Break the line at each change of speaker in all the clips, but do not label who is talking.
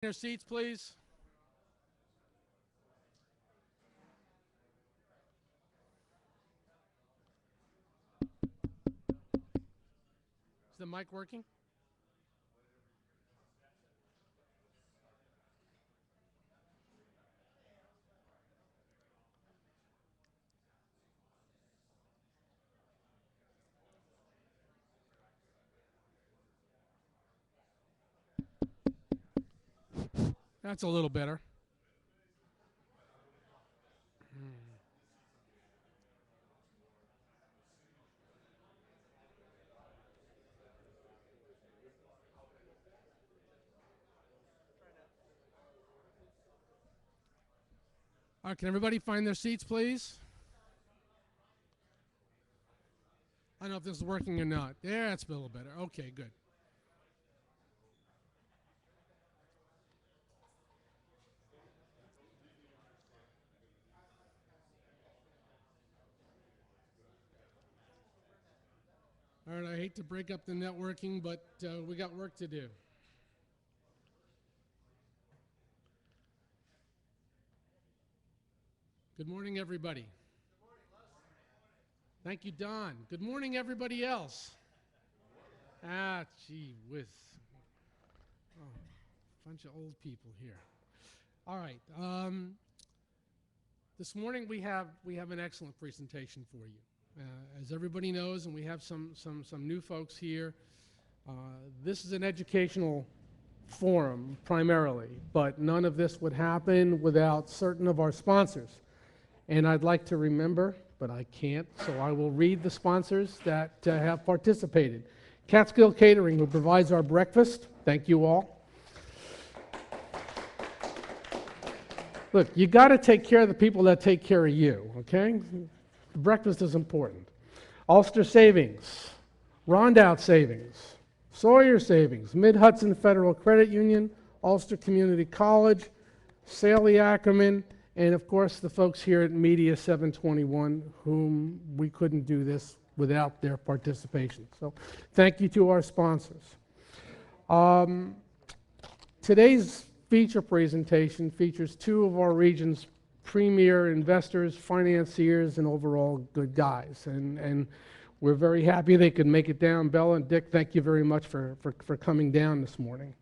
Your seats, please. Is the mic working? That's a little better. All right, can everybody find their seats, please? I don't know if this is working or not. Yeah, it's a little better. Okay, good. All right, I hate to break up the networking, but we got work to do. Good morning, everybody. Thank you, Don. Good morning, everybody else. Ah, gee whiz. Oh, bunch of old people here. All right. This morning we have an excellent presentation for you. As everybody knows, and we have some new folks here, this is an educational forum primarily, but none of this would happen without certain of our sponsors. And I'd like to remember, but I can't, so I will read the sponsors that have participated. Catskill Catering, who provides our breakfast. Thank you all. Look, you got to take care of the people that take care of you, okay? The breakfast is important. Ulster Savings, Rondout Savings, Sawyer Savings, Mid-Hudson Federal Credit Union, Ulster Community College, Saley Ackerman, and of course the folks here at Media 721, whom we couldn't do this without their participation. So thank you to our sponsors. Today's feature presentation features two of our region's premier investors, financiers, and overall good guys. And we're very happy they could make it down. Bella and Dick, thank you very much for coming down this morning.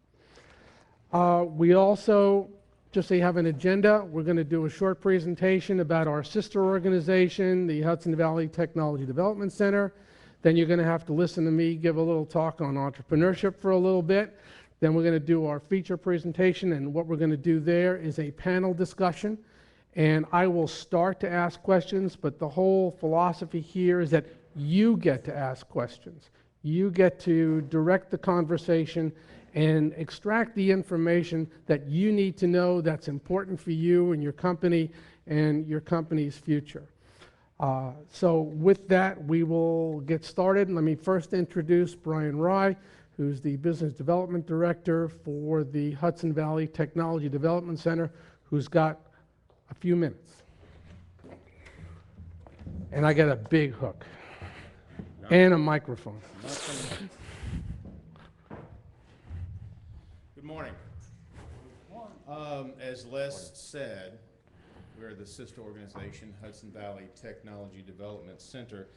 We also, just so you have an agenda, we're going to do a short presentation about our sister organization, the Hudson Valley Technology Development Center. Then you're going to have to listen to me give a little talk on entrepreneurship for a little bit. Then we're going to do our feature presentation, and what we're going to do there is a panel discussion. And I will start to ask questions, but the whole philosophy here is that you get to ask questions. You get to direct the conversation and extract the information that you need to know that's important for you and your company and your company's future. So with that, we will get started. Let me first introduce Brian Rye, who's the Business Development Director for the Hudson Valley Technology Development Center, who's got a few minutes. And I got a big hook and a microphone.
Good morning. As Les said, we're the sister organization, Hudson Valley Technology Development Center.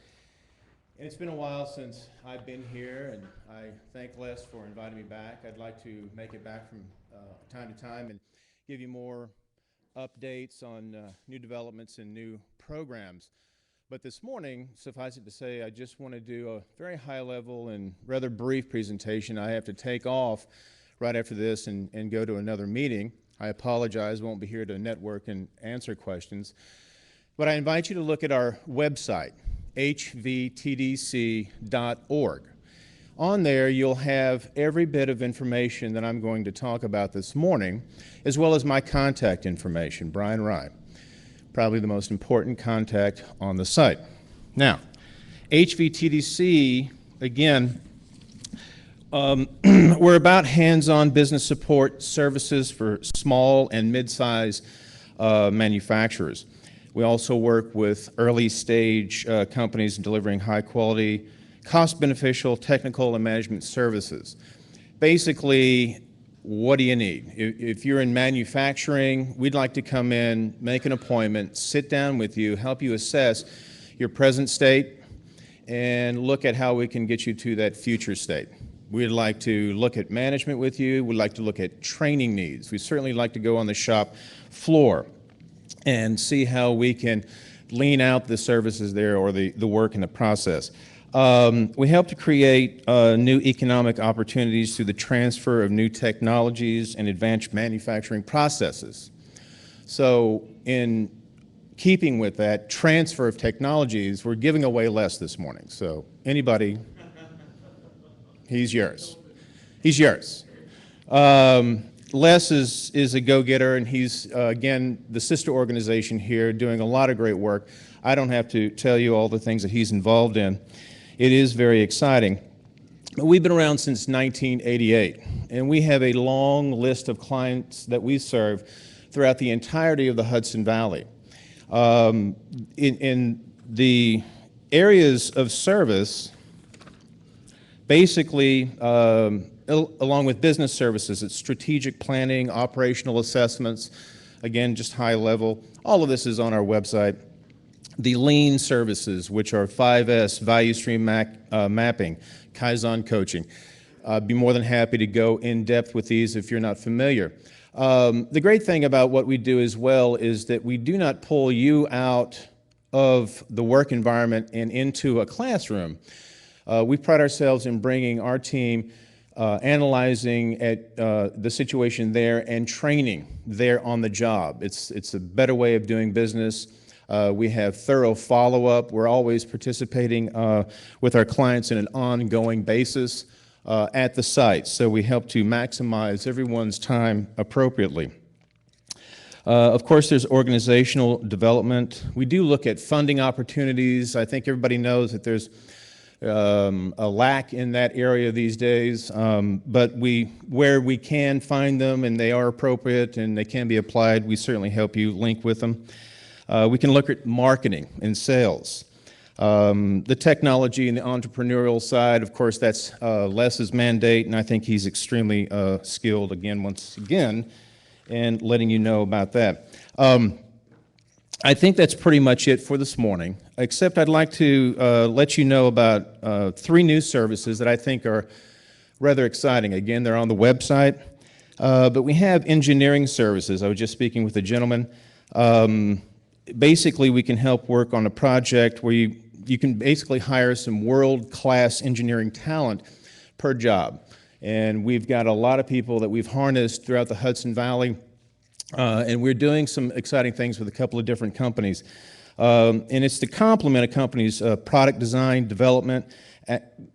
And it's been a while since I've been here, and I thank Les for inviting me back. I'd like to make it back from time to time and give you more updates on new developments and new programs. But this morning, suffice it to say, I just want to do a very high-level and rather brief presentation. I have to take off right after this and go to another meeting. I apologize, won't be here to network and answer questions. But I invite you to look at our website, hvtdc.org. On there, you'll have every bit of information that I'm going to talk about this morning, as well as my contact information, Brian Rye, probably the most important contact on the site. Now, HVTDC, again, we're about hands-on business support services for small and mid-sized manufacturers. We also work with early-stage companies delivering high-quality, cost-beneficial technical and management services. Basically, what do you need? If you're in manufacturing, we'd like to come in, make an appointment, sit down with you, help you assess your present state, and look at how we can get you to that future state. We'd like to look at management with you. We'd like to look at training needs. We'd certainly like to go on the shop floor and see how we can lean out the services there or the work in the process. We help to create new economic opportunities through the transfer of new technologies and advanced manufacturing processes. So in keeping with that transfer of technologies, we're giving away Les this morning. So anybody, he's yours. He's yours. Les is a go-getter, and he's, again, the sister organization here doing a lot of great work. I don't have to tell you all the things that he's involved in. It is very exciting. We've been around since 1988, and we have a long list of clients that we serve throughout the entirety of the Hudson Valley. In the areas of service, basically, along with business services, it's strategic planning, operational assessments, again, just high level. All of this is on our website. The lean services, which are 5S, value stream mapping, Kaizen coaching. I'd be more than happy to go in depth with these if you're not familiar. The great thing about what we do as well is that we do not pull you out of the work environment and into a classroom. We pride ourselves in bringing our team, analyzing at the situation there and training there on the job. It's a better way of doing business. We have thorough follow-up. We're always participating with our clients in an ongoing basis at the site, so we help to maximize everyone's time appropriately. Of course, there's organizational development. We do look at funding opportunities. I think everybody knows that there's a lack in that area these days, but where we can find them and they are appropriate and they can be applied, we certainly help you link with them. We can look at marketing and sales. The technology and the entrepreneurial side, of course, that's Les's mandate, and I think he's extremely skilled, once again, in letting you know about that. I think that's pretty much it for this morning, except I'd like to let you know about 3 new services that I think are rather exciting. Again, they're on the website, but we have engineering services. I was just speaking with a gentleman. Basically, we can help work on a project where you can basically hire some world-class engineering talent per job. And we've got a lot of people that we've harnessed throughout the Hudson Valley, and we're doing some exciting things with a couple of different companies. And it's to complement a company's product design development,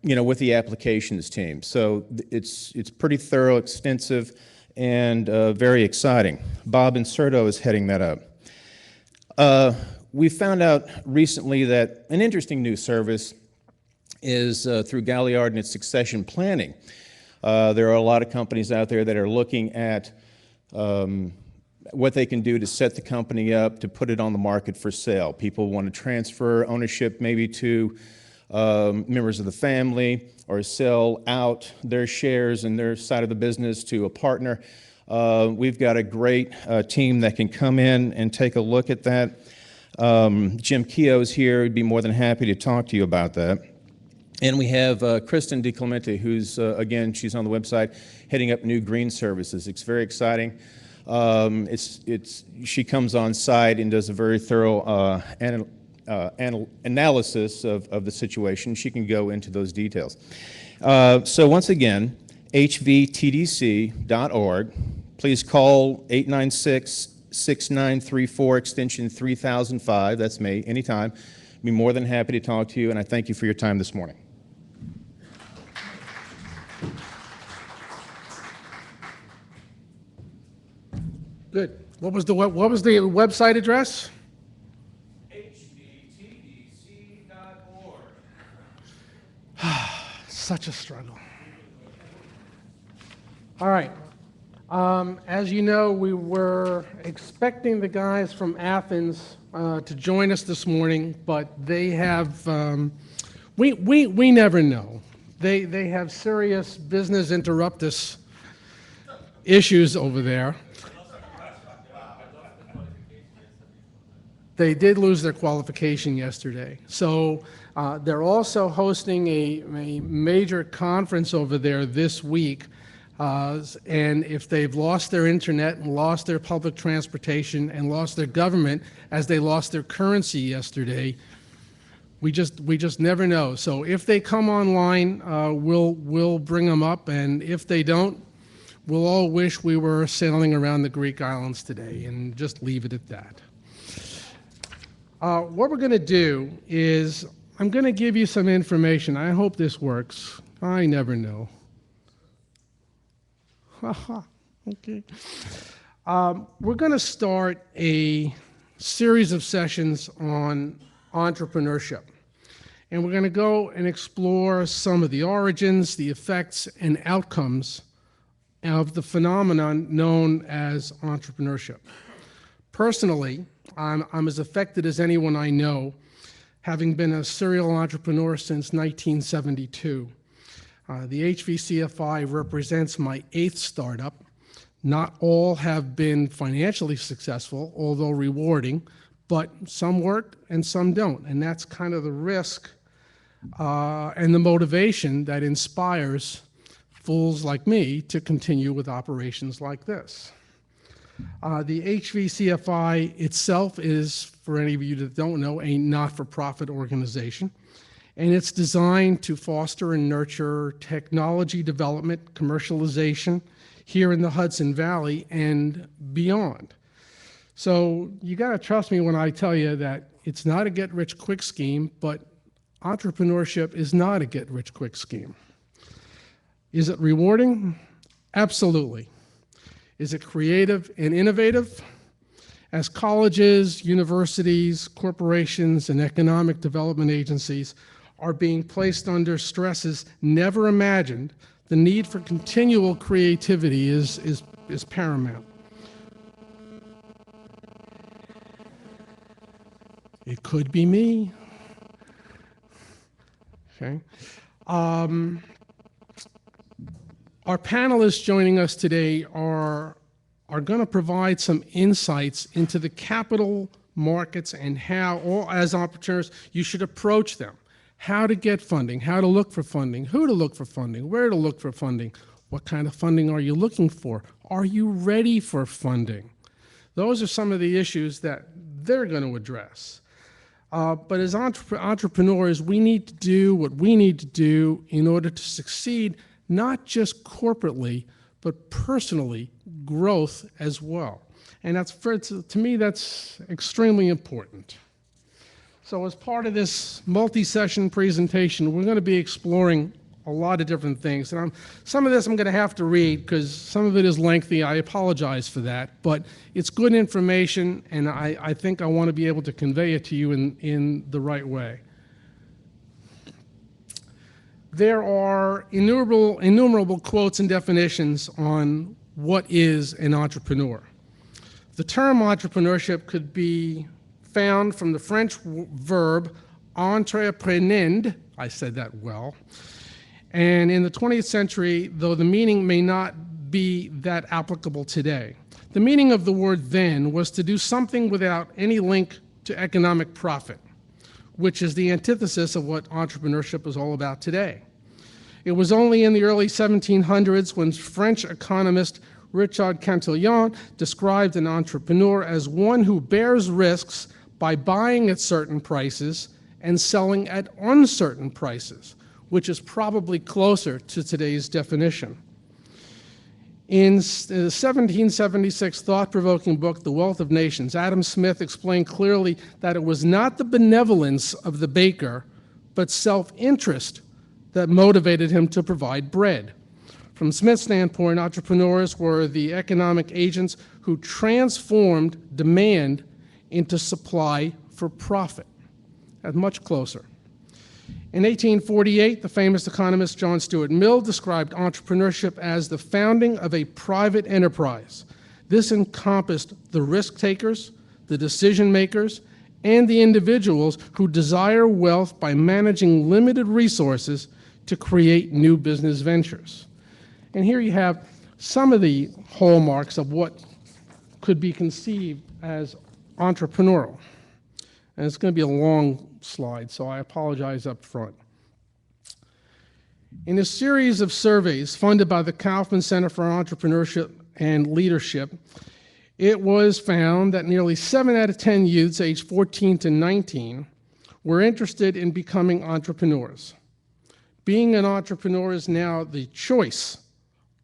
with the applications team. So it's pretty thorough, extensive, and very exciting. Bob Inserto is heading that up. We found out recently that an interesting new service is through Galliard and its succession planning. There are a lot of companies out there that are looking at what they can do to set the company up to put it on the market for sale. People want to transfer ownership maybe to members of the family or sell out their shares in their side of the business to a partner. We've got a great team that can come in and take a look at that. Jim Keogh's here. He'd be more than happy to talk to you about that. And we have Kristen DiClemente, who's, again, she's on the website, heading up new green services. It's very exciting. She comes on site and does a very thorough analysis of the situation. She can go into those details. So once again, hvtdc.org. Please call 896-6934, extension 3005. That's me, anytime. I'd be more than happy to talk to you, and I thank you for your time this morning.
Good. What was the website address?
hvtdc.org.
Such a struggle. All right. As you know, we were expecting the guys from Athens to join us this morning, but they have, we never know. They have serious business interruptus issues over there. They did lose their qualification yesterday. So they're also hosting a major conference over there this week. And if they've lost their internet and lost their public transportation and lost their government as they lost their currency yesterday, we just never know. So if they come online, we'll bring them up. And if they don't, we'll all wish we were sailing around the Greek islands today and just leave it at that. What we're going to do is I'm going to give you some information. I hope this works. I never know. Okay. We're going to start a series of sessions on entrepreneurship. And we're going to go and explore some of the origins, the effects, and outcomes of the phenomenon known as entrepreneurship. Personally, I'm as affected as anyone I know, having been a serial entrepreneur since 1972. The HVCFI represents my 8th startup. Not all have been financially successful, although rewarding, but some work and some don't. And that's kind of the risk and the motivation that inspires fools like me to continue with operations like this. The HVCFI itself is, for any of you that don't know, a not-for-profit organization, and it's designed to foster and nurture technology development, commercialization here in the Hudson Valley and beyond. So you got to trust me when I tell you that it's not a get-rich-quick scheme, but entrepreneurship is not a get-rich-quick scheme. Is it rewarding? Absolutely. Is it creative and innovative? As colleges, universities, corporations, and economic development agencies are being placed under stresses never imagined, the need for continual creativity is paramount. It could be me. Okay. Our panelists joining us today are going to provide some insights into the capital markets and how, all as entrepreneurs, you should approach them. How to get funding, how to look for funding, who to look for funding, where to look for funding, what kind of funding are you looking for? Are you ready for funding? Those are some of the issues that they're going to address. But as entrepreneurs, we need to do what we need to do in order to succeed, not just corporately, but personally, growth as well. And to me, that's extremely important. So as part of this multi-session presentation, we're going to be exploring a lot of different things. And some of this I'm going to have to read because some of it is lengthy. I apologize for that. But it's good information, and I think I want to be able to convey it to you in the right way. There are innumerable quotes and definitions on what is an entrepreneur. The term entrepreneurship could be found from the French verb entreprendre, I said that well, and in the 20th century, though the meaning may not be that applicable today. The meaning of the word then was to do something without any link to economic profit, which is the antithesis of what entrepreneurship is all about today. It was only in the early 1700s when French economist Richard Cantillon described an entrepreneur as one who bears risks by buying at certain prices and selling at uncertain prices, which is probably closer to today's definition. In the 1776 thought-provoking book, The Wealth of Nations, Adam Smith explained clearly that it was not the benevolence of the baker, but self-interest that motivated him to provide bread. From Smith's standpoint, entrepreneurs were the economic agents who transformed demand into supply for profit. That's much closer. In 1848, the famous economist John Stuart Mill described entrepreneurship as the founding of a private enterprise. This encompassed the risk takers, the decision makers, and the individuals who desire wealth by managing limited resources to create new business ventures. And here you have some of the hallmarks of what could be conceived as entrepreneurial. And it's going to be a long slide, so I apologize up front. In a series of surveys funded by the Kaufman Center for Entrepreneurship and Leadership, it was found that nearly 7 out of 10 youths aged 14 to 19 were interested in becoming entrepreneurs. Being an entrepreneur is now the choice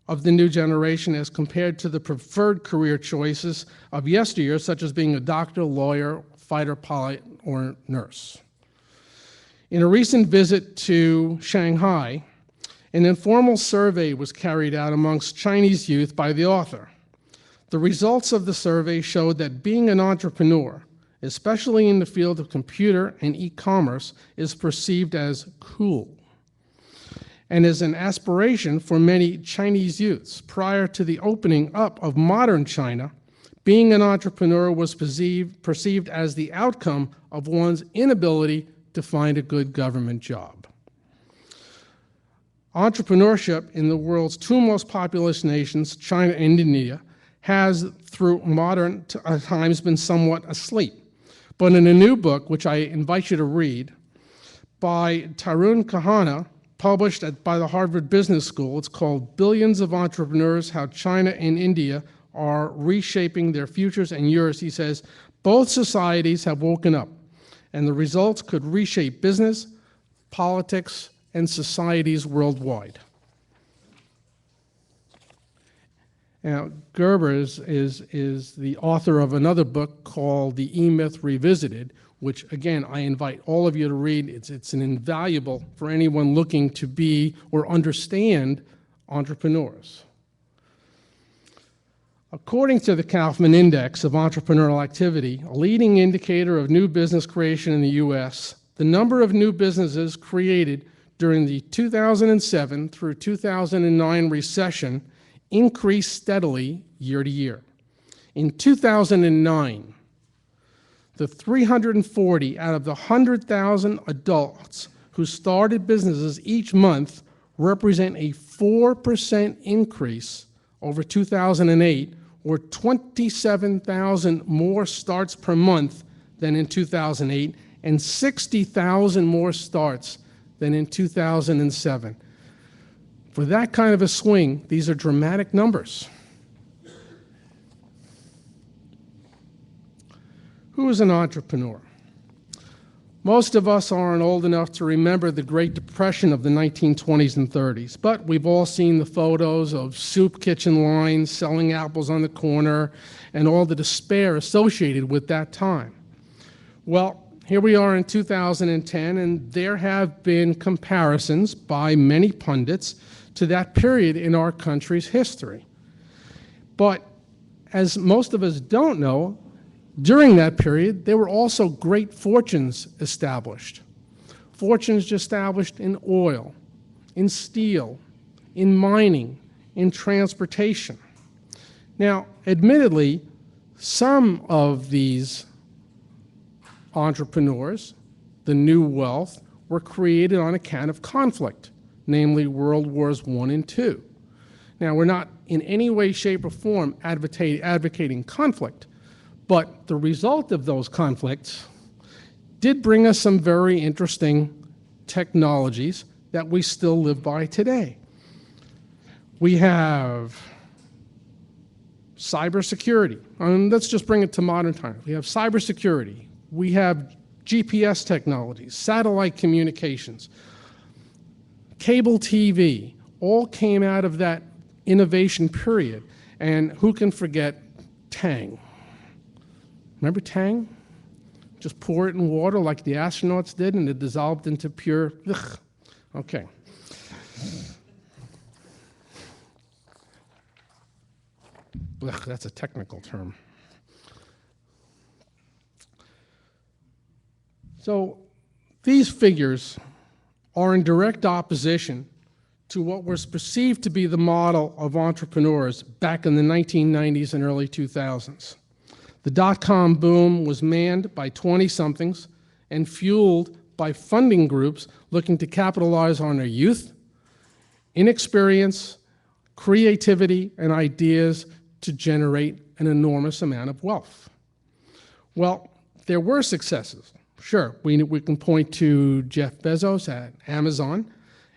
of the new generation as compared to the preferred career choices of yesteryear, such as being a doctor, lawyer, fighter pilot, or nurse. In a recent visit to Shanghai, an informal survey was carried out amongst Chinese youth by the author. The results of the survey showed that being an entrepreneur, especially in the field of computer and e-commerce, is perceived as cool and is an aspiration for many Chinese youths. Prior to the opening up of modern China, being an entrepreneur was perceived as the outcome of one's inability to find a good government job. Entrepreneurship in the world's two most populous nations, China and India, has, through modern times, been somewhat asleep. But in a new book, which I invite you to read, by Tarun Kahana, published by the Harvard Business School, it's called Billions of Entrepreneurs, How China and India Are Reshaping Their Futures and Yours. He says, both societies have woken up, and the results could reshape business, politics, and societies worldwide. Now, Gerber is the author of another book called The E-Myth Revisited, which, again, I invite all of you to read. It's an invaluable for anyone looking to be or understand entrepreneurs. According to the Kaufman Index of Entrepreneurial Activity, a leading indicator of new business creation in the U.S., the number of new businesses created during the 2007 through 2009 recession increased steadily year to year. In 2009, the 340 out of the 100,000 adults who started businesses each month represent a 4% increase over 2008, or 27,000 more starts per month than in 2008, and 60,000 more starts than in 2007. For that kind of a swing, these are dramatic numbers. Who is an entrepreneur? Most of us aren't old enough to remember the Great Depression of the 1920s and 30s, but we've all seen the photos of soup kitchen lines, selling apples on the corner, and all the despair associated with that time. Well, here we are in 2010, and there have been comparisons by many pundits to that period in our country's history. But as most of us don't know, during that period, there were also great fortunes established. Fortunes established in oil, in steel, in mining, in transportation. Now, admittedly, some of these entrepreneurs, the new wealth, were created on account of conflict, namely World Wars I and II. Now, we're not in any way, shape, or form advocating conflict, but the result of those conflicts did bring us some very interesting technologies that we still live by today. We have cybersecurity. Let's just bring it to modern times. We have cybersecurity. We have GPS technologies, satellite communications, cable TV, all came out of that innovation period. And who can forget Tang? Remember Tang? Just pour it in water like the astronauts did, and it dissolved into pure, ugh. Okay. Ugh, that's a technical term. So these figures are in direct opposition to what was perceived to be the model of entrepreneurs back in the 1990s and early 2000s. The dot-com boom was manned by 20-somethings and fueled by funding groups looking to capitalize on their youth, inexperience, creativity and ideas to generate an enormous amount of wealth. Well, there were successes. Sure, we can point to Jeff Bezos at Amazon.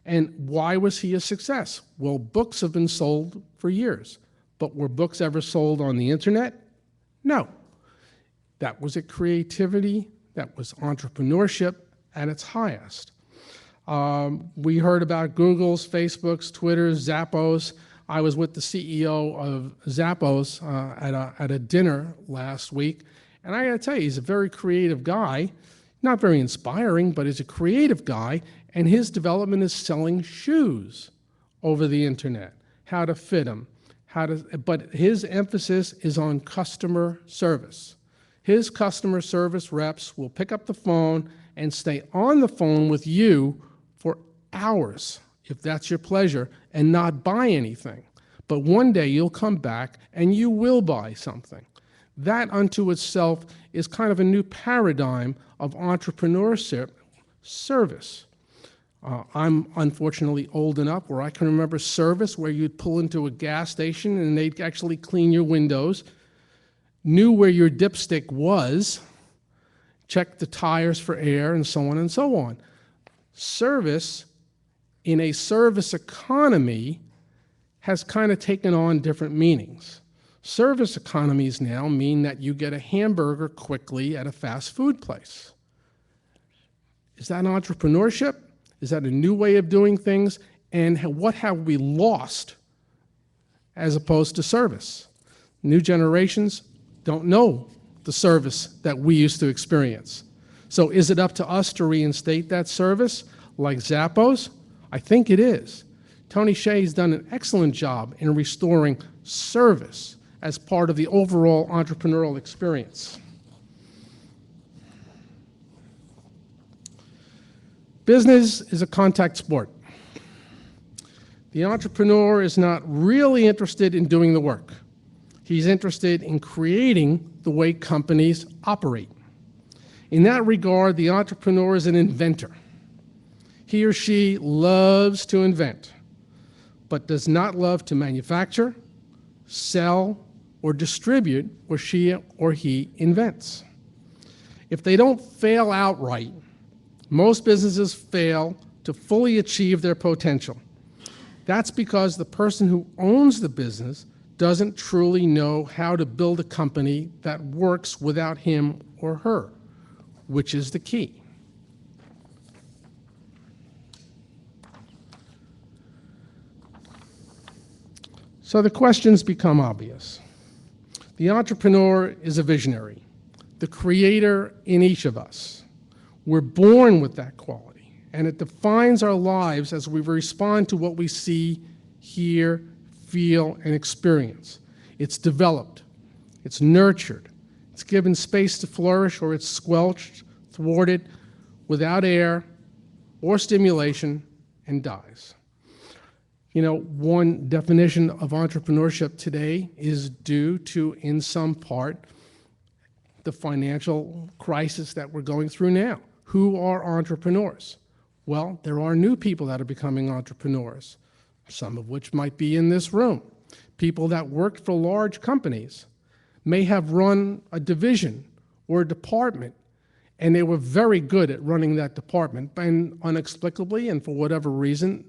And why was he a success? Well, books have been sold for years. But were books ever sold on the internet? No. That was a creativity, that was entrepreneurship at its highest. We heard about Google's, Facebook's, Twitter's, Zappos. I was with the CEO of Zappos at a dinner last week, and I gotta tell you, he's a very creative guy, not very inspiring, but he's a creative guy, and his development is selling shoes over the internet, how to fit them, but his emphasis is on customer service. His customer service reps will pick up the phone and stay on the phone with you for hours, if that's your pleasure, and not buy anything. But one day you'll come back and you will buy something. That unto itself is kind of a new paradigm of entrepreneurship service. I'm unfortunately old enough where I can remember service where you'd pull into a gas station and they'd actually clean your windows, knew where your dipstick was, checked the tires for air, and so on and so on. Service in a service economy has kind of taken on different meanings. Service economies now mean that you get a hamburger quickly at a fast food place. Is that entrepreneurship? Is that a new way of doing things? And what have we lost as opposed to service? New generations don't know the service that we used to experience. So is it up to us to reinstate that service like Zappos? I think it is. Tony Hsieh's done an excellent job in restoring service as part of the overall entrepreneurial experience. Business is a contact sport. The entrepreneur is not really interested in doing the work. He's interested in creating the way companies operate. In that regard, the entrepreneur is an inventor. He or she loves to invent, but does not love to manufacture, sell, or distribute what she or he invents. If they don't fail outright, most businesses fail to fully achieve their potential. That's because the person who owns the business doesn't truly know how to build a company that works without him or her, which is the key. So the questions become obvious. The entrepreneur is a visionary, the creator in each of us. We're born with that quality, and it defines our lives as we respond to what we see, hear, feel, and experience. It's developed, it's nurtured, it's given space to flourish, or it's squelched, thwarted, without air or stimulation, and dies. You know, one definition of entrepreneurship today is due to, in some part, the financial crisis that we're going through now. Who are entrepreneurs? Well, there are new people that are becoming entrepreneurs, some of which might be in this room. People that worked for large companies may have run a division or a department, and they were very good at running that department, and inexplicably and for whatever reason,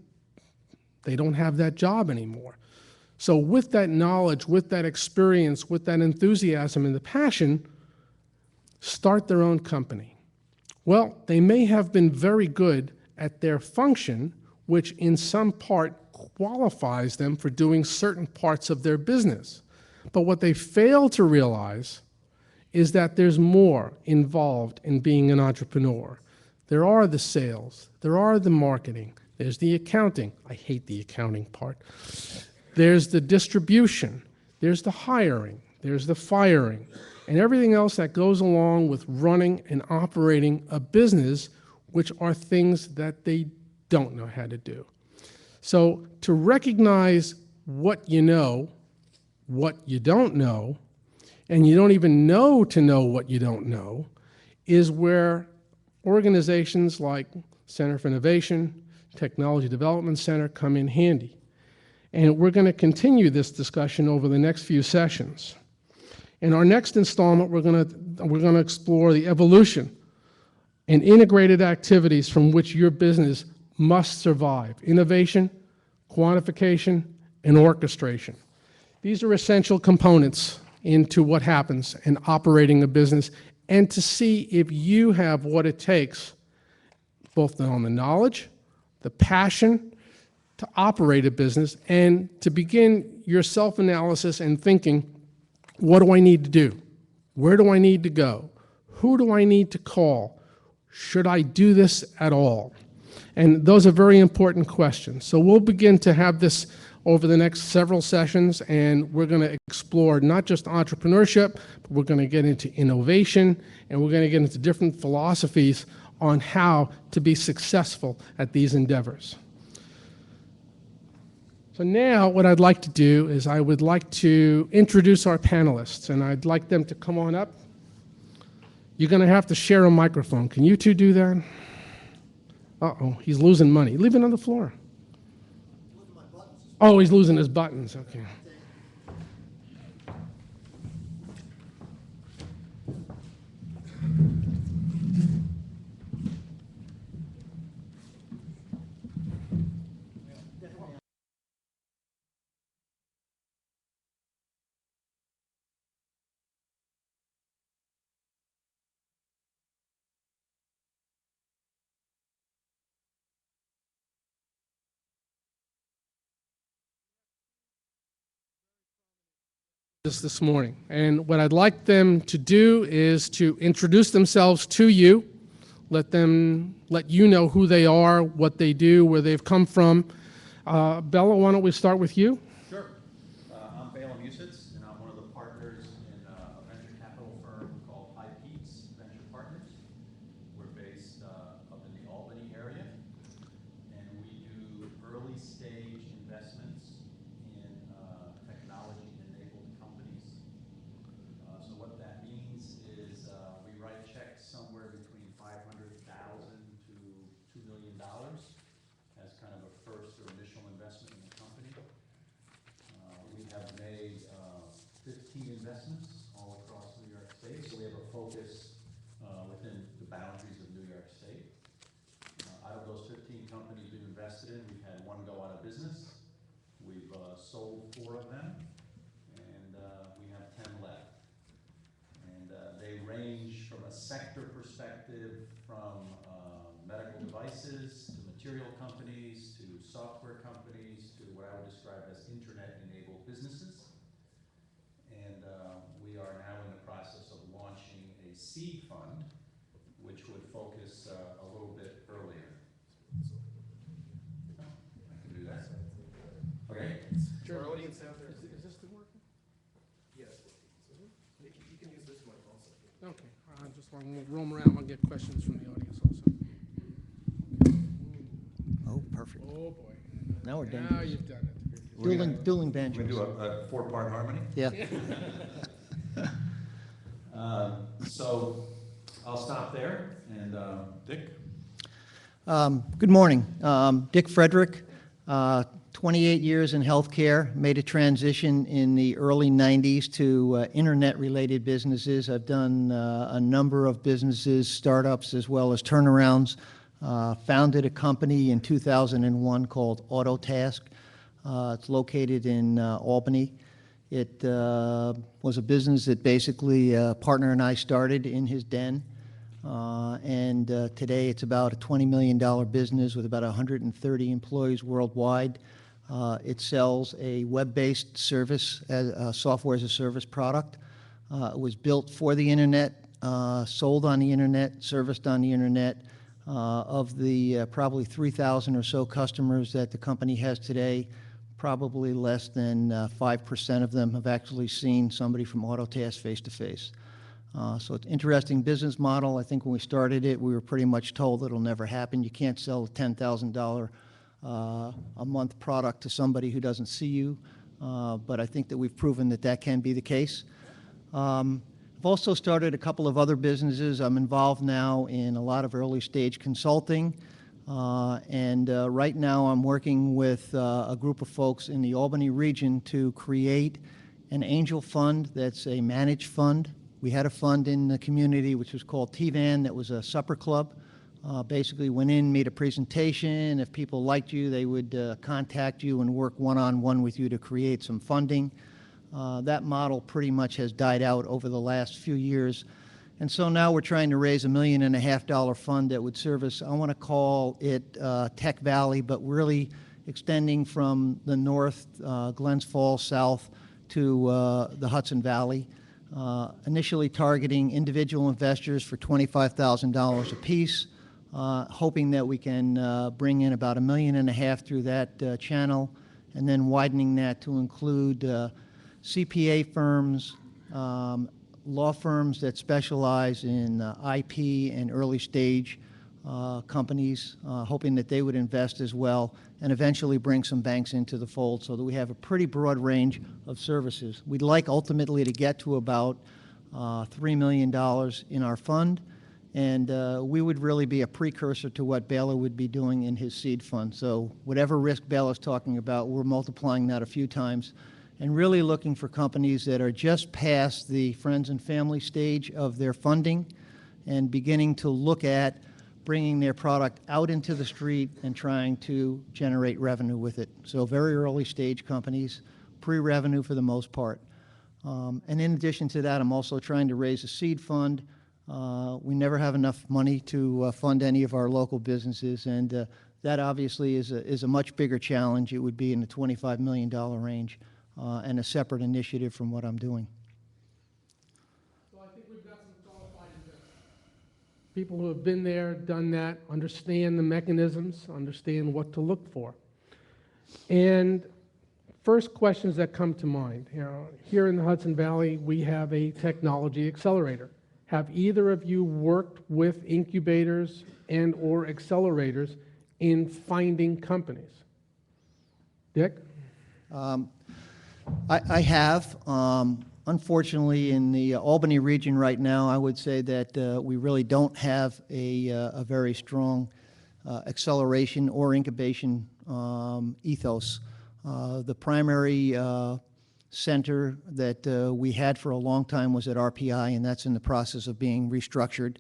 they don't have that job anymore. So with that knowledge, with that experience, with that enthusiasm and the passion, start their own company. Well, they may have been very good at their function, which in some part qualifies them for doing certain parts of their business. But what they fail to realize is that there's more involved in being an entrepreneur. There are the sales, there are the marketing, there's the accounting. I hate the accounting part. There's the distribution, there's the hiring, there's the firing, and everything else that goes along with running and operating a business, which are things that they don't know how to do. So to recognize what you know, what you don't know, and you don't even know to know what you don't know, is where organizations like Center for Innovation, Technology Development Center come in handy. And we're going to continue this discussion over the next few sessions. In our next installment, we're going to explore the evolution and integrated activities from which your business must survive: innovation, quantification, and orchestration. These are essential components into what happens in operating a business, and to see if you have what it takes, both on the knowledge, the passion to operate a business, and to begin your self-analysis and thinking, what do I need to do? Where do I need to go? Who do I need to call? Should I do this at all? And those are very important questions. So we'll begin to have this over the next several sessions, and we're going to explore not just entrepreneurship, but we're going to get into innovation, and we're going to get into different philosophies on how to be successful at these endeavors. So now what I'd like to do is I would like to introduce our panelists, and I'd like them to come on up. You're going to have to share a microphone. Can you two do that? Uh-oh, he's losing money. Leave it on the floor. Oh, he's losing his buttons. Okay. This morning, and what I'd like them to do is to introduce themselves to you, let you know who they are, what they do, where they've come from. Bella, why don't we start with you?
Sure. I'm Bela Musitz, and I'm one of the partners in a venture capital firm called iPeaks Venture Partners. We're based up in the Albany area, and we do early stage investments in technology-enabled companies. So what that means is we write checks somewhere between $500,000 to $2 million as kind of a first or initial investment in the company. We have made 15 investments all across New York State, so we have a focus within the boundaries of New York State. Out of those 15 companies we've invested in, we've had one go out of business. We've sold 4 of them, and we have 10 left. And they range from a sector perspective from medical devices to material companies to software companies to what I would describe as internet-enabled businesses. And we are now in the process of launching a seed fund, which would focus a little bit earlier. Oh, I can do that. Okay.
For our audience out there,
Is this the working?
yes, you can use this mic also.
Okay, I just want to roam around and get questions from the audience also.
Oh, perfect.
Oh, boy.
Now we're
Now
dangerous.
you've done it.
Dueling
We
banjos.
do a 4-part harmony.
Yeah.
So I'll stop there, and Dick?
Good morning. Dick Frederick, 28 years in healthcare, made a transition in the early 90s to internet-related businesses. I've done a number of businesses, startups, as well as turnarounds. Founded a company in 2001 called Autotask. It's located in Albany. It was a business that basically a partner and I started in his den. And today it's about a $20 million business with about 130 employees worldwide. It sells a web-based service, software as a service product. It was built for the internet, sold on the internet, serviced on the internet. Of the probably 3,000 or so customers that the company has today, probably less than 5% of them have actually seen somebody from Autotask face-to-face. So it's an interesting business model. I think when we started it, we were pretty much told it'll never happen. You can't sell a $10,000 a month product to somebody who doesn't see you. But I think that we've proven that that can be the case. I've also started a couple of other businesses. I'm involved now in a lot of early stage consulting. Right now I'm working with a group of folks in the Albany region to create an angel fund that's a managed fund. We had a fund in the community which was called T-Van that was a supper club. Basically went in, made a presentation. If people liked you, they would contact you and work one-on-one with you to create some funding. That model pretty much has died out over the last few years. And so now we're trying to raise $1.5 million fund that would service, I want to call it Tech Valley, but really extending from the north, Glens Falls south to the Hudson Valley. Initially targeting individual investors for $25,000 apiece, hoping that we can bring in about $1.5 million through that channel, and then widening that to include CPA firms, law firms that specialize in IP and early stage companies, hoping that they would invest as well, and eventually bring some banks into the fold so that we have a pretty broad range of services. We'd like ultimately to get to about $3 million in our fund, and we would really be a precursor to what Baylor would be doing in his seed fund. So whatever risk Baylor's talking about, we're multiplying that a few times and really looking for companies that are just past the friends and family stage of their funding and beginning to look at bringing their product out into the street and trying to generate revenue with it. So very early stage companies, pre-revenue for the most part. And in addition to that, I'm also trying to raise a seed fund. We never have enough money to fund any of our local businesses, and that obviously is a much bigger challenge. It would be in the $25 million range. And a separate initiative from what I'm doing.
So I think we've got some qualified investors. People who have been there, done that, understand the mechanisms, understand what to look for. And first questions that come to mind, here in the Hudson Valley, we have a technology accelerator. Have either of you worked with incubators and or accelerators in finding companies? Dick?
I have. Unfortunately, in the Albany region right now, I would say that we really don't have a very strong acceleration or incubation ethos. The primary center that we had for a long time was at RPI, and that's in the process of being restructured.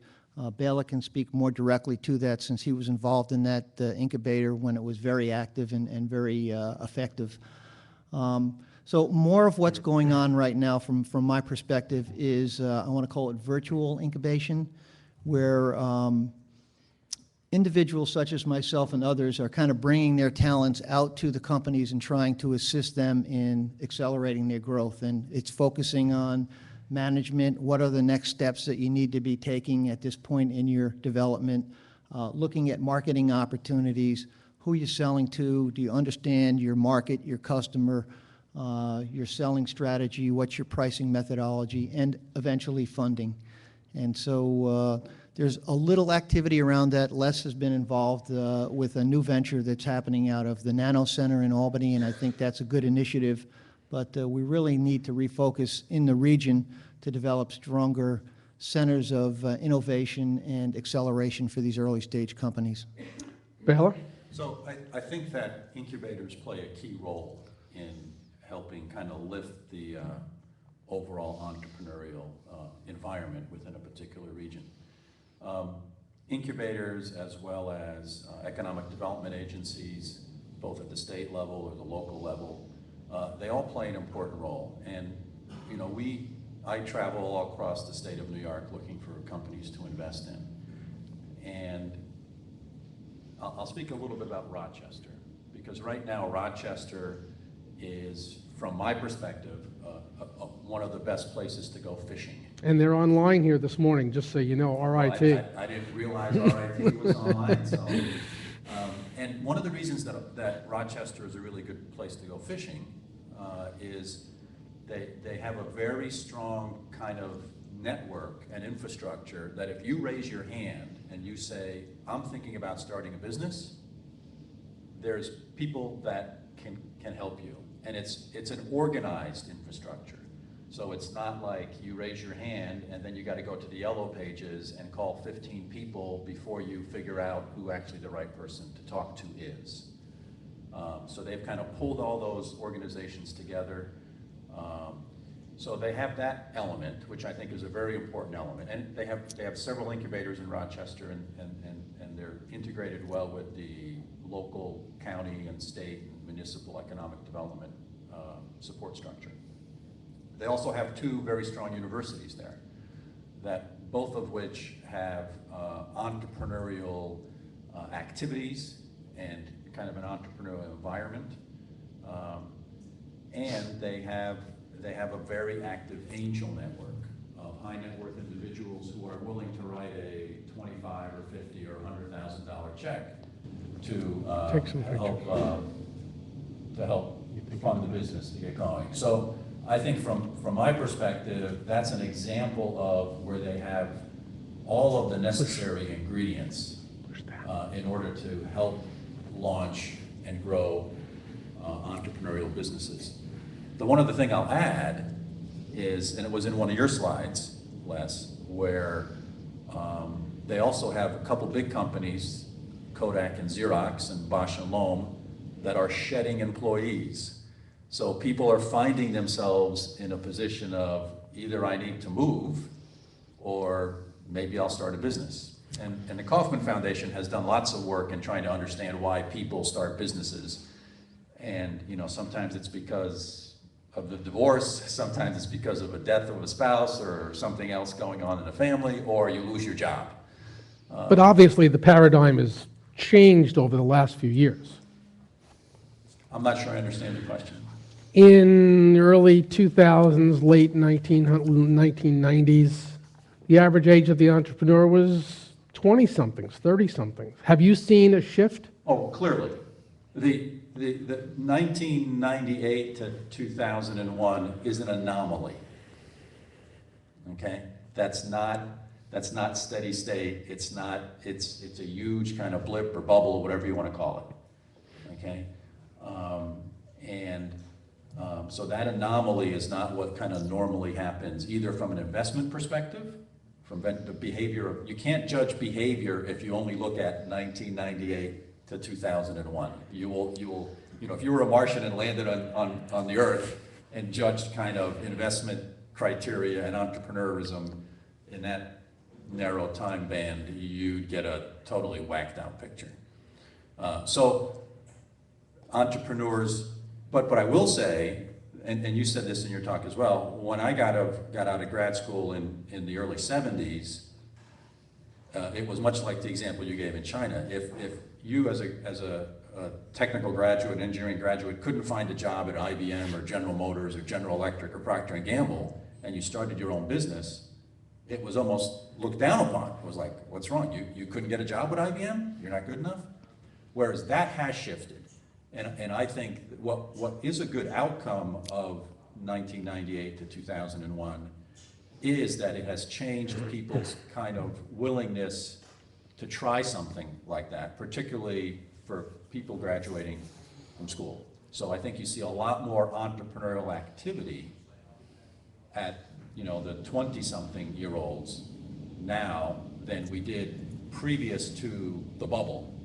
Baylor can speak more directly to that since he was involved in that incubator when it was very active and very effective. So more of what's going on right now from my perspective is, I want to call it virtual incubation, where individuals such as myself and others are kind of bringing their talents out to the companies and trying to assist them in accelerating their growth. And it's focusing on management, what are the next steps that you need to be taking at this point in your development, looking at marketing opportunities, who you're selling to, do you understand your market, your customer, your selling strategy, what's your pricing methodology, and eventually funding. And so there's a little activity around that. Les has been involved with a new venture that's happening out of the Nano Center in Albany, and I think that's a good initiative. But we really need to refocus in the region to develop stronger centers of innovation and acceleration for these early stage companies.
Baylor?
So I think that incubators play a key role in helping kind of lift the overall entrepreneurial environment within a particular region. Incubators as well as economic development agencies, both at the state level or the local level, they all play an important role. And you know, I travel all across the state of New York looking for companies to invest in. And I'll speak a little bit about Rochester, because right now Rochester is, from my perspective, one of the best places to go fishing.
And they're online here this morning, just so you know, RIT.
I didn't realize RIT was online. So, and one of the reasons that Rochester is a really good place to go fishing is they have a very strong kind of network and infrastructure that if you raise your hand and you say, I'm thinking about starting a business, there's people that can help you. And it's an organized infrastructure. So it's not like you raise your hand and then you got to go to the yellow pages and call 15 people before you figure out who actually the right person to talk to is. So they've kind of pulled all those organizations together. So they have that element, which I think is a very important element. And they have several incubators in Rochester, and they're integrated well with the local county and state and municipal economic development support structure. They also have two very strong universities there, that both of which have entrepreneurial activities and kind of an entrepreneurial environment. And they have a very active angel network of high net worth individuals who are willing to write a $25 or $50 or $100,000 check to
Take some
help fund the business to get going. So I think from my perspective, that's an example of where they have all of the necessary ingredients in order to help launch and grow entrepreneurial businesses. The one other thing I'll add is, and it was in one of your slides, Les, where they also have a couple big companies, Kodak and Xerox and Bosch and Lomb, that are shedding employees. So people are finding themselves in a position of either I need to move or maybe I'll start a business. And the Kauffman Foundation has done lots of work in trying to understand why people start businesses. And sometimes it's because of the divorce, sometimes it's because of a death of a spouse or something else going on in the family, or you lose your job.
But obviously, the paradigm has changed over the last few years.
I'm not sure I understand your question.
In the early 2000s, late 1990s, the average age of the entrepreneur was 20-somethings, 30-somethings. Have you seen a shift?
Oh, clearly. The 1998 to 2001 is an anomaly. Okay? That's not steady state. It's a huge kind of blip or bubble, whatever you want to call it. Okay? So that anomaly is not what kind of normally happens, either from an investment perspective, from the behavior. You can't judge behavior if you only look at 1998 to 2001. You will, if you were a Martian and landed on the Earth and judged kind of investment criteria and entrepreneurism in that narrow time band, you'd get a totally whacked out picture. So entrepreneurs, but I will say, and you said this in your talk as well, when I got out of grad school in the early 70s, it was much like the example you gave in China. If you as a technical graduate, engineering graduate, couldn't find a job at IBM or General Motors or General Electric or Procter & Gamble, and you started your own business, it was almost looked down upon. It was like, what's wrong? You couldn't get a job with IBM? You're not good enough? Whereas that has shifted. And I think what is a good outcome of 1998 to 2001 is that it has changed people's kind of willingness to try something like that, particularly for people graduating from school. So I think you see a lot more entrepreneurial activity at the 20-something-year-olds now than we did previous to the bubble,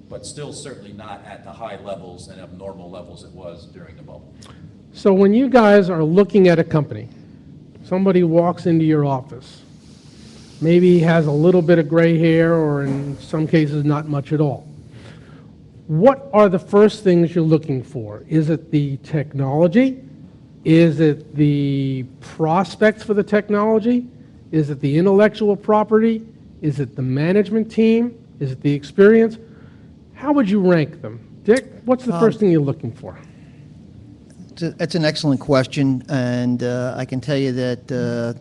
but still certainly not at the high levels and abnormal levels it was during the bubble.
So when you guys are looking at a company, somebody walks into your office, maybe has a little bit of gray hair or in some cases not much at all. What are the first things you're looking for? Is it the technology? Is it the prospects for the technology? Is it the intellectual property? Is it the management team? Is it the experience? How would you rank them? Dick, what's the first thing you're looking for?
It's an excellent question, and I can tell you that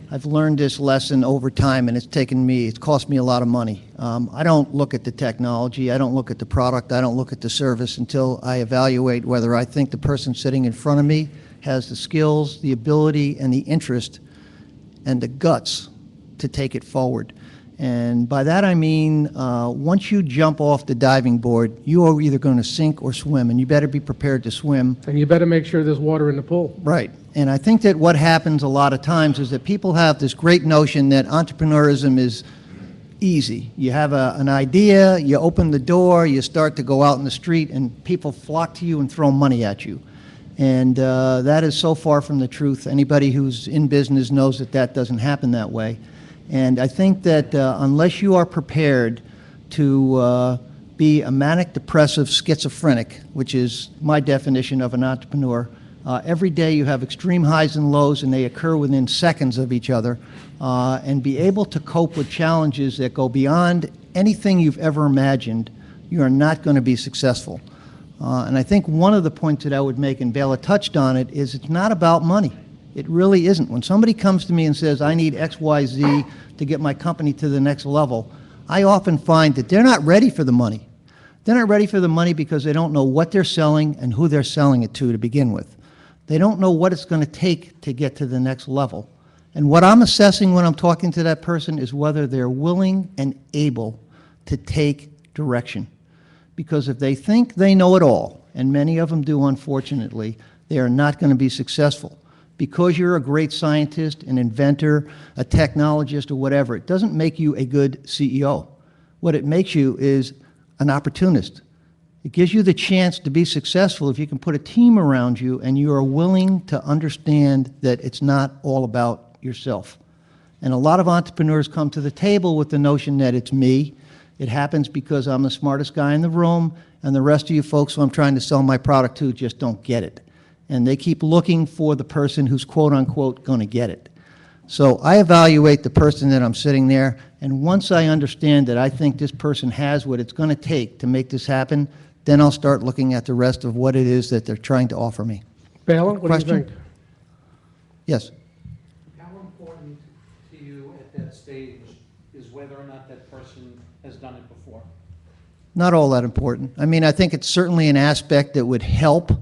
I've learned this lesson over time, and it's cost me a lot of money. I don't look at the technology, I don't look at the product, I don't look at the service until I evaluate whether I think the person sitting in front of me has the skills, the ability, and the interest, and the guts to take it forward. And by that I mean, once you jump off the diving board, you are either going to sink or swim, and you better be prepared to swim.
And you better make sure there's water in the pool.
Right. And I think that what happens a lot of times is that people have this great notion that entrepreneurism is easy. You have an idea, you open the door, you start to go out in the street, and people flock to you and throw money at you. And that is so far from the truth. Anybody who's in business knows that that doesn't happen that way. And I think that unless you are prepared to be a manic depressive schizophrenic, which is my definition of an entrepreneur, every day you have extreme highs and lows, and they occur within seconds of each other, and be able to cope with challenges that go beyond anything you've ever imagined, you are not going to be successful. And I think one of the points that I would make, and Bela touched on it, is it's not about money. It really isn't. When somebody comes to me and says, I need X, Y, Z to get my company to the next level, I often find that they're not ready for the money. They're not ready for the money because they don't know what they're selling and who they're selling it to begin with. They don't know what it's going to take to get to the next level. And what I'm assessing when I'm talking to that person is whether they're willing and able to take direction. Because if they think they know it all, and many of them do, unfortunately, they are not going to be successful. Because you're a great scientist, an inventor, a technologist, or whatever, it doesn't make you a good CEO. What it makes you is an opportunist. It gives you the chance to be successful if you can put a team around you and you are willing to understand that it's not all about yourself. And a lot of entrepreneurs come to the table with the notion that it's me. It happens because I'm the smartest guy in the room, and the rest of you folks who I'm trying to sell my product to just don't get it. And they keep looking for the person who's quote-unquote going to get it. So I evaluate the person that I'm sitting there, and once I understand that I think this person has what it's going to take to make this happen, then I'll start looking at the rest of what it is that they're trying to offer me.
Bela, what do you
Question?
think?
Yes.
How important to you at that stage is whether or not that person has done it before?
Not all that important. I mean, I think it's certainly an aspect that would help.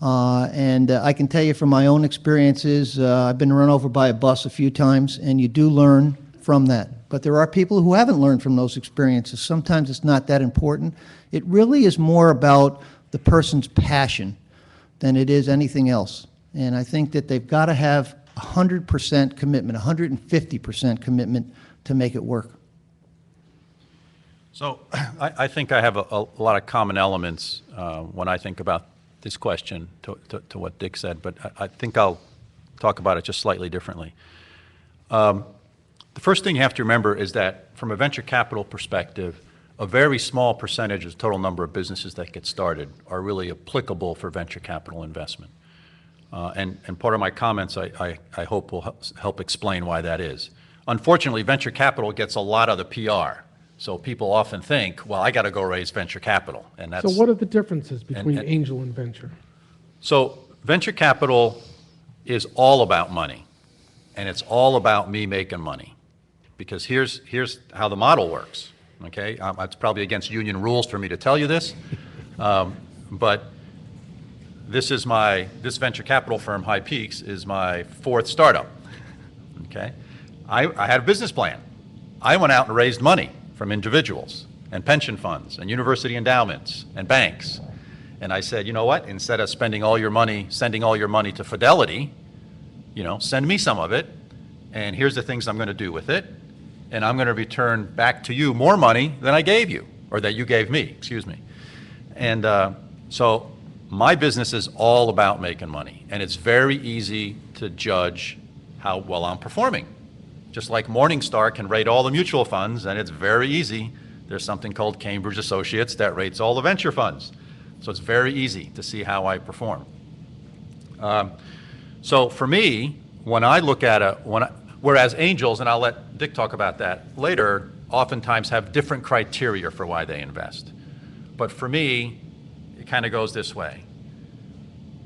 And I can tell you from my own experiences, I've been run over by a bus a few times, and you do learn from that. But there are people who haven't learned from those experiences. Sometimes it's not that important. It really is more about the person's passion than it is anything else. And I think that they've got to have 100% commitment, 150% commitment to make it work.
So I think I have a lot of common elements when I think about this question to what Dick said, but I think I'll talk about it just slightly differently. The first thing you have to remember is that from a venture capital perspective, a very small percentage of the total number of businesses that get started are really applicable for venture capital investment. And part of my comments, I hope, will help explain why that is. Unfortunately, venture capital gets a lot of the PR. So people often think, well, I got to go raise venture capital. And that's,
So what are the differences between
and-
angel and venture?
So venture capital is all about money, and it's all about me making money. Because here's how the model works, okay? It's probably against union rules for me to tell you this, but this venture capital firm, High Peaks, is my fourth startup, okay? I had a business plan. I went out and raised money from individuals and pension funds and university endowments and banks. And I said, you know what, instead of sending all your money to Fidelity, send me some of it, and here's the things I'm going to do with it, and I'm going to return back to you more money than I gave you, or that you gave me, excuse me. And so my business is all about making money, and it's very easy to judge how well I'm performing. Just like Morningstar can rate all the mutual funds, and it's very easy. There's something called Cambridge Associates that rates all the venture funds. So it's very easy to see how I perform. So for me, when I look at whereas angels, and I'll let Dick talk about that later, oftentimes have different criteria for why they invest. But for me, it kind of goes this way.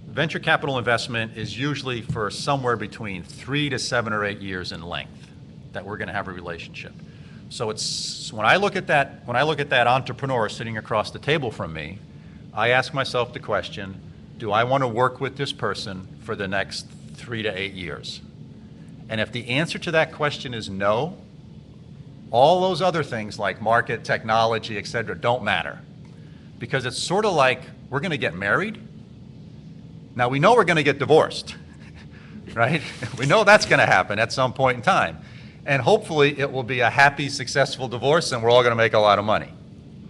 Venture capital investment is usually for somewhere between 3 to 7 or 8 years in length that we're going to have a relationship. So it's when I look at that entrepreneur sitting across the table from me, I ask myself the question, do I want to work with this person for the next 3 to 8 years? And if the answer to that question is no, All those other things like market, technology, et cetera, don't matter. Because it's sort of like we're going to get married. Now, we know we're going to get divorced, right? We know that's going to happen at some point in time. And hopefully it will be a happy, successful divorce and we're all going to make a lot of money,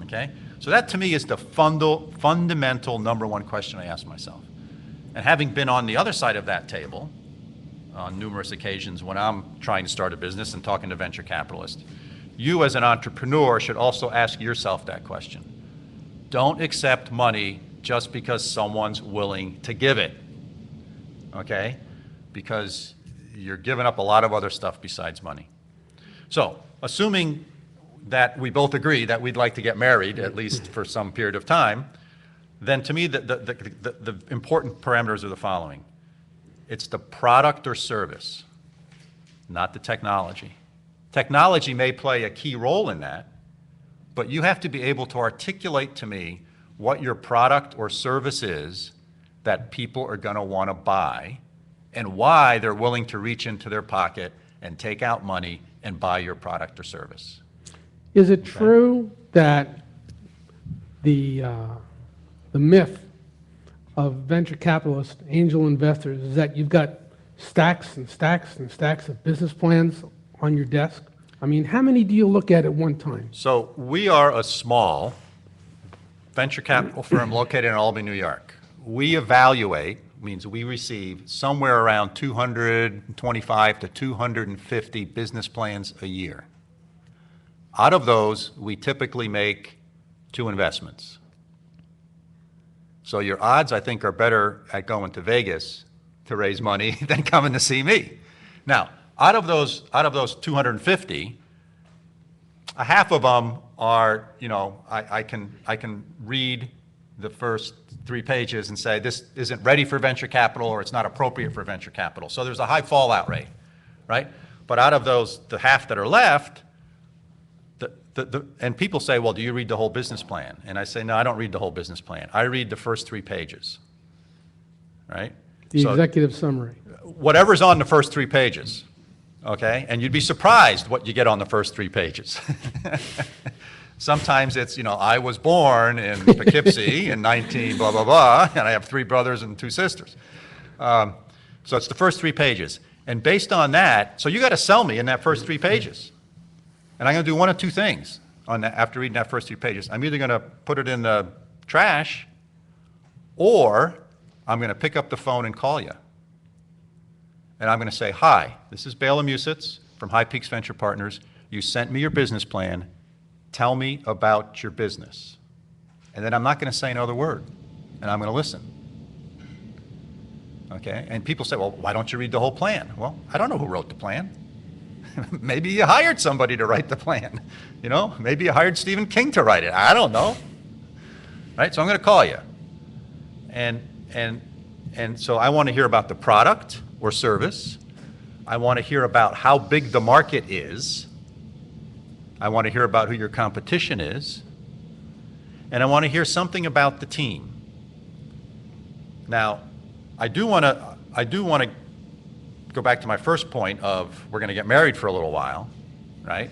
okay? So that to me is the fundamental number one question I ask myself. And having been on the other side of that table on numerous occasions when I'm trying to start a business and talking to venture capitalists, you as an entrepreneur should also ask yourself that question. Don't accept money just because someone's willing to give it, okay? Because you're giving up a lot of other stuff besides money. So, assuming that we both agree that we'd like to get married, at least for some period of time, then to me the important parameters are the following. It's the product or service, not the technology. Technology may play a key role in that, but you have to be able to articulate to me what your product or service is that people are going to want to buy and why they're willing to reach into their pocket and take out money and buy your product or service.
Is it true that the myth of venture capitalists, angel investors, is that you've got stacks and stacks and stacks of business plans on your desk? I mean, how many do you look at one time?
So we are a small venture capital firm located in Albany, New York. We evaluate, means we receive somewhere around 225 to 250 business plans a year. Out of those, we typically make 2 investments. So your odds, I think, are better at going to Vegas to raise money than coming to see me. Now, out of those 250, a half of them are, you know, I can read the first 3 pages and say this isn't ready for venture capital or it's not appropriate for venture capital. So there's a high fallout rate, right? But out of those, the half that are left, and people say, well, do you read the whole business plan? And I say, no, I don't read the whole business plan. I read the first 3 pages, right?
The
So
executive summary.
whatever's on the first 3 pages, okay? And you'd be surprised what you get on the first 3 pages. Sometimes it's, you know, I was born in Poughkeepsie in 19 blah, blah, blah, and I have 3 brothers and 2 sisters. So it's the first 3 pages. And based on that, so you got to sell me in that first 3 pages. And I'm going to do one of 2 things on that, after reading that first 3 pages. I'm either going to put it in the trash, or I'm going to pick up the phone and call you. And I'm going to say, hi, this is Bela Musitz from High Peaks Venture Partners. You sent me your business plan. Tell me about your business. And then I'm not going to say another word, and I'm going to listen. Okay? And people say, well, why don't you read the whole plan? Well, I don't know who wrote the plan. Maybe you hired somebody to write the plan. You know, maybe you hired Stephen King to write it. I don't know. Right? So I'm going to call you. And so I want to hear about the product or service. I want to hear about how big the market is. I want to hear about who your competition is. And I want to hear something about the team. Now, I do want to go back to my first point of we're going to get married for a little while, right?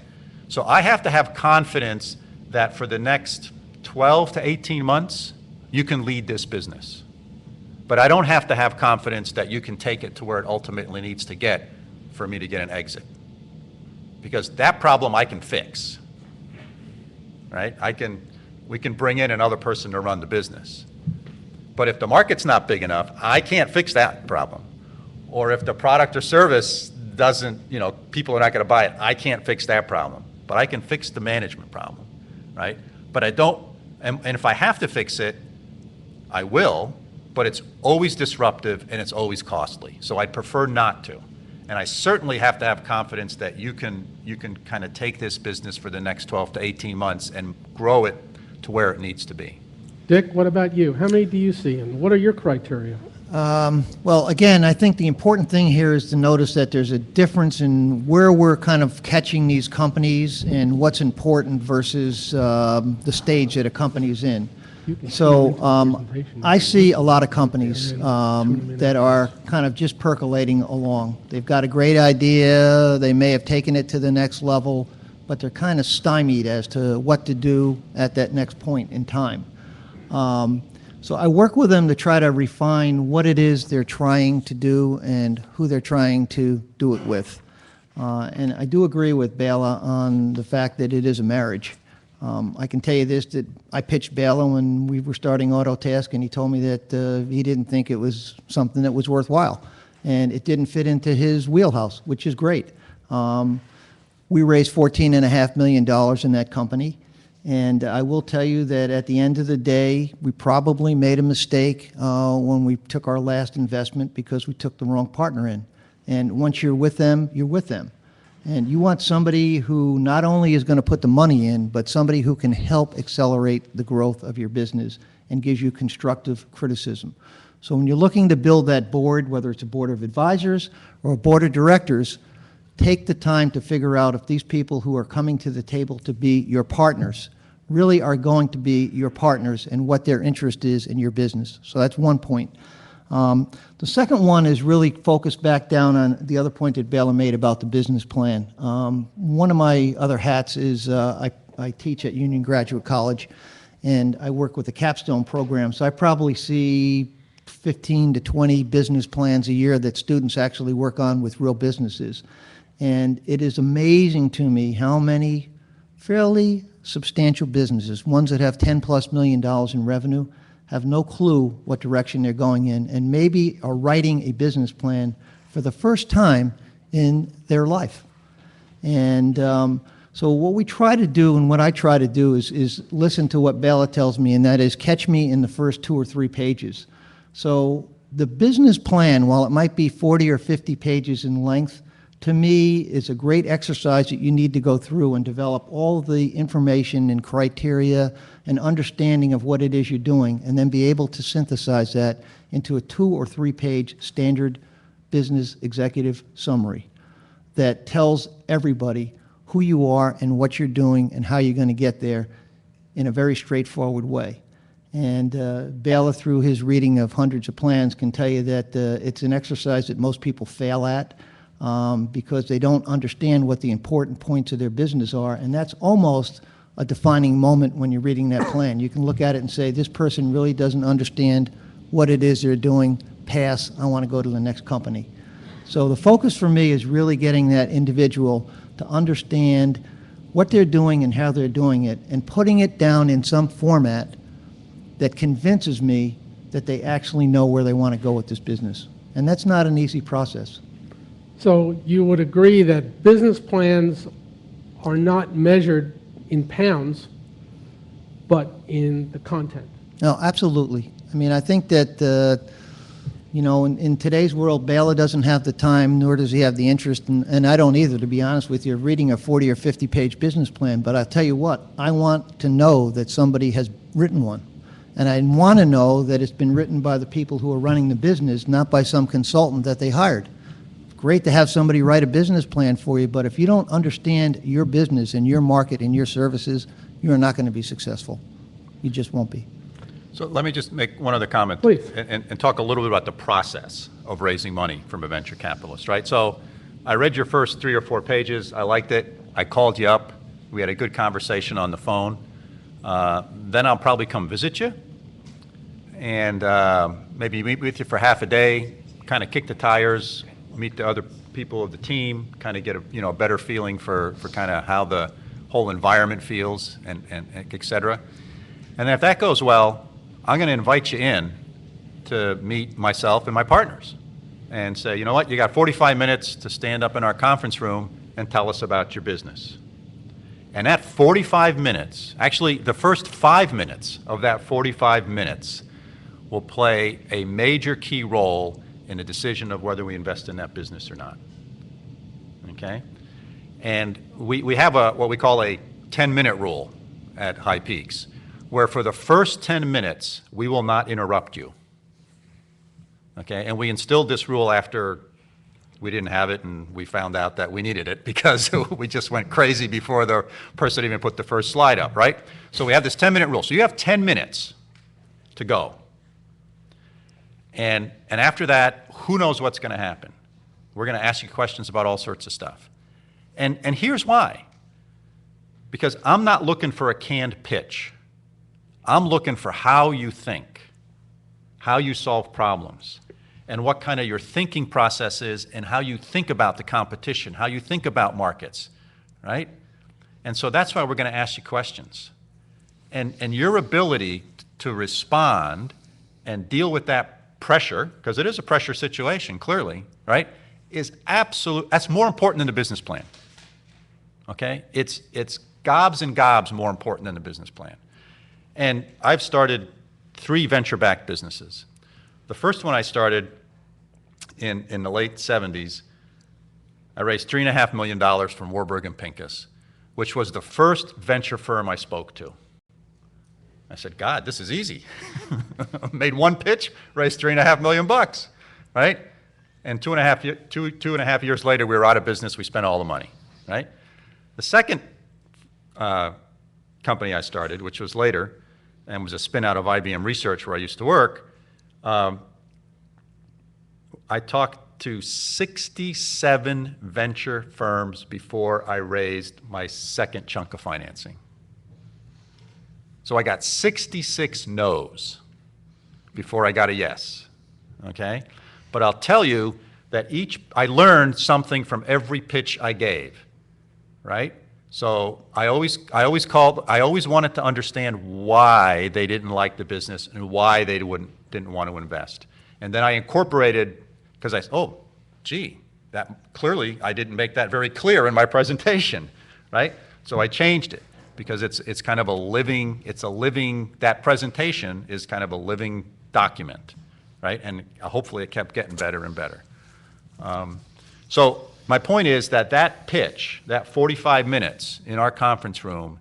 So I have to have confidence that for the next 12 to 18 months, you can lead this business. But I don't have to have confidence that you can take it to where it ultimately needs to get for me to get an exit. Because that problem I can fix, right? We can bring in another person to run the business. But if the market's not big enough, I can't fix that problem. Or if the product or service doesn't, you know, people are not going to buy it, I can't fix that problem. But I can fix the management problem, right? But I don't, and if I have to fix it, I will, but it's always disruptive and it's always costly. So I'd prefer not to. And I certainly have to have confidence that you can kind of take this business for the next 12 to 18 months and grow it to where it needs to be.
Dick, what about you? How many do you see, and what are your criteria?
Well, again, I think the important thing here is to notice that there's a difference in where we're kind of catching these companies and what's important versus the stage that a company's in.
You can
So
see the presentation.
I see a lot of companies that are kind of just percolating along. They've got a great idea, they may have taken it to the next level, but they're kind of stymied as to what to do at that next point in time. So I work with them to try to refine what it is they're trying to do and who they're trying to do it with. And I do agree with Bela on the fact that it is a marriage. I can tell you this, that I pitched Bela when we were starting Autotask, and he told me that he didn't think it was something that was worthwhile. And it didn't fit into his wheelhouse, which is great. We raised $14.5 million in that company. And I will tell you that at the end of the day, we probably made a mistake when we took our last investment because we took the wrong partner in. And once you're with them, you're with them. And you want somebody who not only is going to put the money in, but somebody who can help accelerate the growth of your business and gives you constructive criticism. So when you're looking to build that board, whether it's a board of advisors or a board of directors, take the time to figure out if these people who are coming to the table to be your partners really are going to be your partners and what their interest is in your business. So that's one point. The second one is really focused back down on the other point that Bela made about the business plan. One of my other hats is I teach at Union Graduate College, and I work with the capstone program. So I probably see 15 to 20 business plans a year that students actually work on with real businesses. And it is amazing to me how many fairly substantial businesses, ones that have $10+ million in revenue, have no clue what direction they're going in, and maybe are writing a business plan for the first time in their life. And so what we try to do, and what I try to do, is listen to what Bela tells me, and that is catch me in the first 2 or 3 pages. So the business plan, while it might be 40 or 50 pages in length, to me is a great exercise that you need to go through and develop all the information and criteria and understanding of what it is you're doing, and then be able to synthesize that into a 2 or 3 page standard business executive summary that tells everybody who you are and what you're doing and how you're going to get there in a very straightforward way. And Bela, through his reading of hundreds of plans, can tell you that it's an exercise that most people fail at because they don't understand what the important points of their business are, and that's almost a defining moment when you're reading that plan. You can look at it and say, this person really doesn't understand what it is they're doing, pass, I want to go to the next company. So the focus for me is really getting that individual to understand what they're doing and how they're doing it, and putting it down in some format that convinces me that they actually know where they want to go with this business. And that's not an easy process.
So you would agree that business plans are not measured in pounds, but in the content?
No, absolutely. I mean, I think that, you know, in today's world, Bela doesn't have the time, nor does he have the interest, and I don't either, to be honest with you, reading a 40 or 50 page business plan. But I'll tell you what, I want to know that somebody has written one. And I want to know that it's been written by the people who are running the business, not by some consultant that they hired. Great to have somebody write a business plan for you, but if you don't understand your business and your market and your services, you're not going to be successful. You just won't be.
So let me just make one other comment.
Please.
And talk a little bit about the process of raising money from a venture capitalist, right? So I read your first 3 or 4 pages. I liked it. I called you up. We had a good conversation on the phone. Then I'll probably come visit you and maybe meet with you for half a day, kind of kick the tires, meet the other people of the team, kind of get a better feeling for kind of how the whole environment feels and et cetera. And then if that goes well, I'm going to invite you in to meet myself and my partners and say, you know what, you got 45 minutes to stand up in our conference room and tell us about your business. And that 45 minutes, actually the first 5 minutes of that 45 minutes will play a major key role in the decision of whether we invest in that business or not. Okay? And we have what we call a 10-minute rule at High Peaks, where for the first 10 minutes, we will not interrupt you. Okay? And we instilled this rule after we didn't have it and we found out that we needed it because we just went crazy before the person even put the first slide up, right? So we have this 10-minute rule. So you have 10 minutes to go. And after that, who knows what's going to happen? We're going to ask you questions about all sorts of stuff. And here's why. Because I'm not looking for a canned pitch. I'm looking for how you think, how you solve problems, and what kind of your thinking process is, and how you think about the competition, how you think about markets, right? And so that's why we're going to ask you questions. And your ability to respond and deal with that pressure, because it is a pressure situation, clearly, right, is absolute, that's more important than the business plan, okay? It's gobs and gobs more important than the business plan. And I've started 3 venture-backed businesses. The first one I started in the late 70s, I raised $3.5 million from Warburg and Pincus, which was the first venture firm I spoke to. I said, God, this is easy. Made one pitch, raised $3.5 million, right? And two and a half years later, we were out of business. We spent all the money, right? The second company I started, which was later, and was a spin out of IBM Research where I used to work, I talked to 67 venture firms before I raised my second chunk of financing. So I got 66 no's before I got a yes, okay? But I'll tell you that I learned something from every pitch I gave, right? So I always wanted to understand why they didn't like the business and why they didn't want to invest. And then I incorporated, because oh, gee, that clearly I didn't make that very clear in my presentation, right? So I changed it because it's kind of a living, that presentation is kind of a living document, right? And hopefully it kept getting better and better. So my point is that pitch, that 45 minutes in our conference room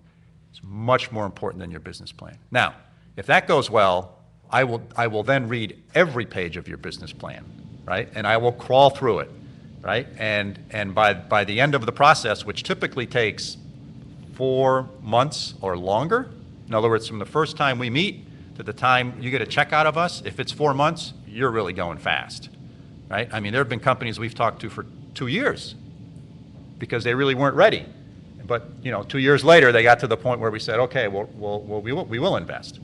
is much more important than your business plan. Now, if that goes well, I will then read every page of your business plan, right? And I will crawl through it, right? And by the end of the process, which typically takes 4 months or longer, in other words, from the first time we meet to the time you get a check out of us, if it's 4 months, you're really going fast, right? I mean, there have been companies we've talked to for 2 years because they really weren't ready. But 2 years later, they got to the point where we said, okay, we will invest.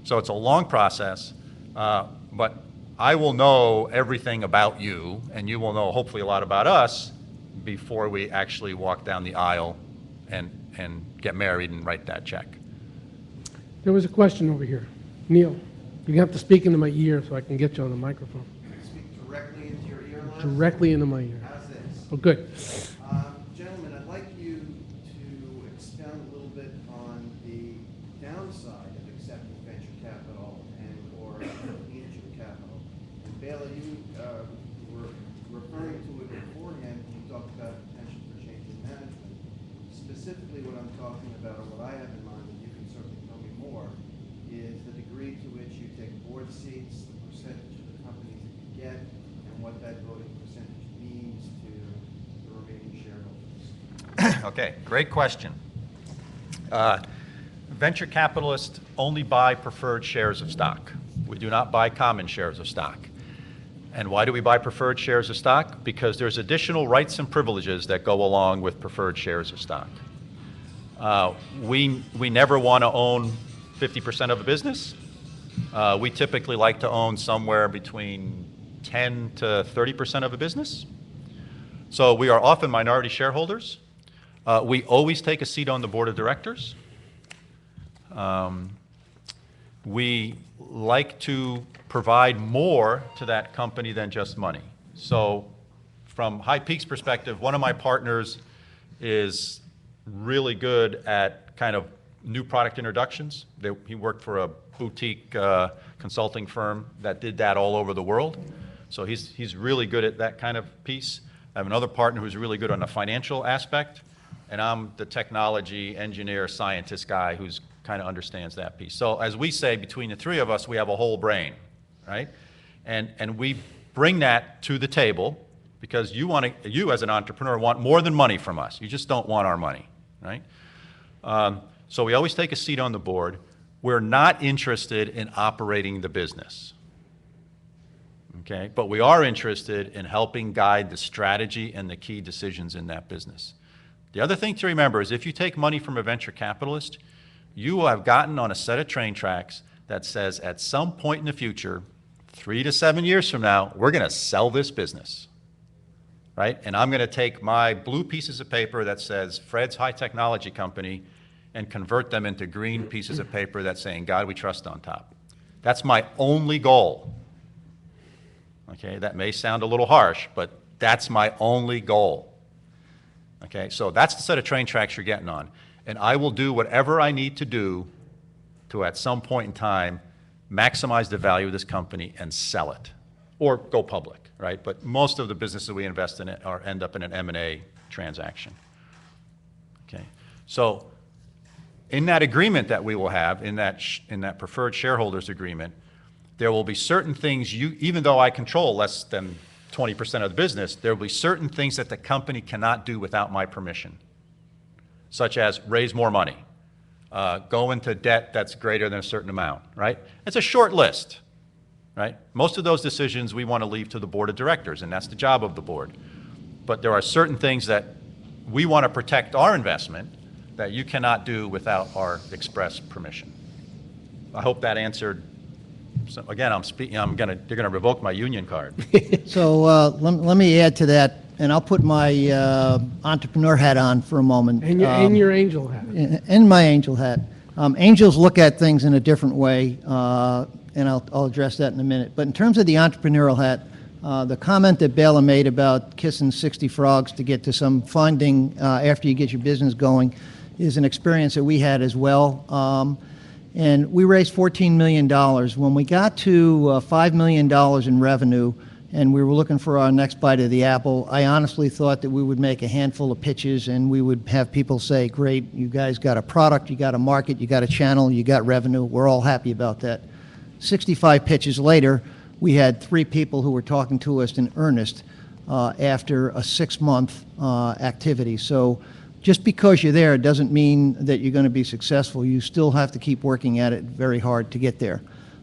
So it's a long process, but I will know everything about you, and you will know hopefully a lot about us before we actually walk down the aisle and get married and write that check.
There was a question over here. Neil, you have to speak into my ear so I can get you on the microphone.
Speak directly into your ear line?
Directly into my ear.
How's this?
Oh, good.
Gentlemen, I'd like you to expound a little bit on the downside of accepting venture capital or angel capital. And Bailey, you were referring to it beforehand when you talked about potential for change in management. Specifically what I'm talking about, or what I have in mind, and you can certainly tell me more, is the degree to which you take board seats, the percentage of the companies that you get, and what that voting percentage means to the remaining shareholders.
Okay, great question. Venture capitalists only buy preferred shares of stock. We do not buy common shares of stock. And why do we buy preferred shares of stock? Because there's additional rights and privileges that go along with preferred shares of stock. We never want to own 50% of a business. We typically like to own somewhere between 10 to 30% of a business. So we are often minority shareholders. We always take a seat on the board of directors. We like to provide more to that company than just money. So from High Peak's perspective, one of my partners is really good at kind of new product introductions. He worked for a boutique consulting firm that did that all over the world. So he's really good at that kind of piece. I have another partner who's really good on the financial aspect, and I'm the technology, engineer, scientist guy who's kind of understands that piece. So as we say, between the three of us, we have a whole brain, right? And we bring that to the table because you as an entrepreneur want more than money from us. You just don't want our money, right? So we always take a seat on the board. We're not interested in operating the business, okay? But we are interested in helping guide the strategy and the key decisions in that business. The other thing to remember is if you take money from a venture capitalist, you will have gotten on a set of train tracks that says at some point in the future, 3 to 7 years from now, we're going to sell this business, right? And I'm going to take my blue pieces of paper that says Fred's High Technology Company and convert them into green pieces of paper that's saying God We Trust on top. That's my only goal. Okay, that may sound a little harsh, but that's my only goal. Okay, so that's the set of train tracks you're getting on. And I will do whatever I need to do to, at some point in time, maximize the value of this company and sell it, or go public, right? But most of the businesses we invest in end up in an M&A transaction. Okay, so in that agreement that we will have, in that preferred shareholders agreement, there will be certain things even though I control less than 20% of the business, there will be certain things that the company cannot do without my permission, such as raise more money, go into debt that's greater than a certain amount, right? It's a short list, right? Most of those decisions we want to leave to the board of directors, and that's the job of the board. But there are certain things that we want to protect our investment that you cannot do without our express permission. I hope that answered. So again, they're gonna revoke my union card.
So let me add to that, and I'll put my entrepreneur hat on for a moment.
And your angel hat.
And my angel hat. Angels look at things in a different way, and I'll address that in a minute. But in terms of the entrepreneurial hat, the comment that Bela made about kissing 60 frogs to get to some funding after you get your business going is an experience that we had as well. And we raised $14 million. When we got to $5 million in revenue and we were looking for our next bite of the apple, I honestly thought that we would make a handful of pitches and we would have people say, great, you guys got a product, you got a market, you got a channel, you got revenue. We're all happy about that. 65 pitches later, we had 3 people who were talking to us in earnest after a 6-month activity. So just because you're there doesn't mean that you're going to be successful. You still have to keep working at it very hard to get there.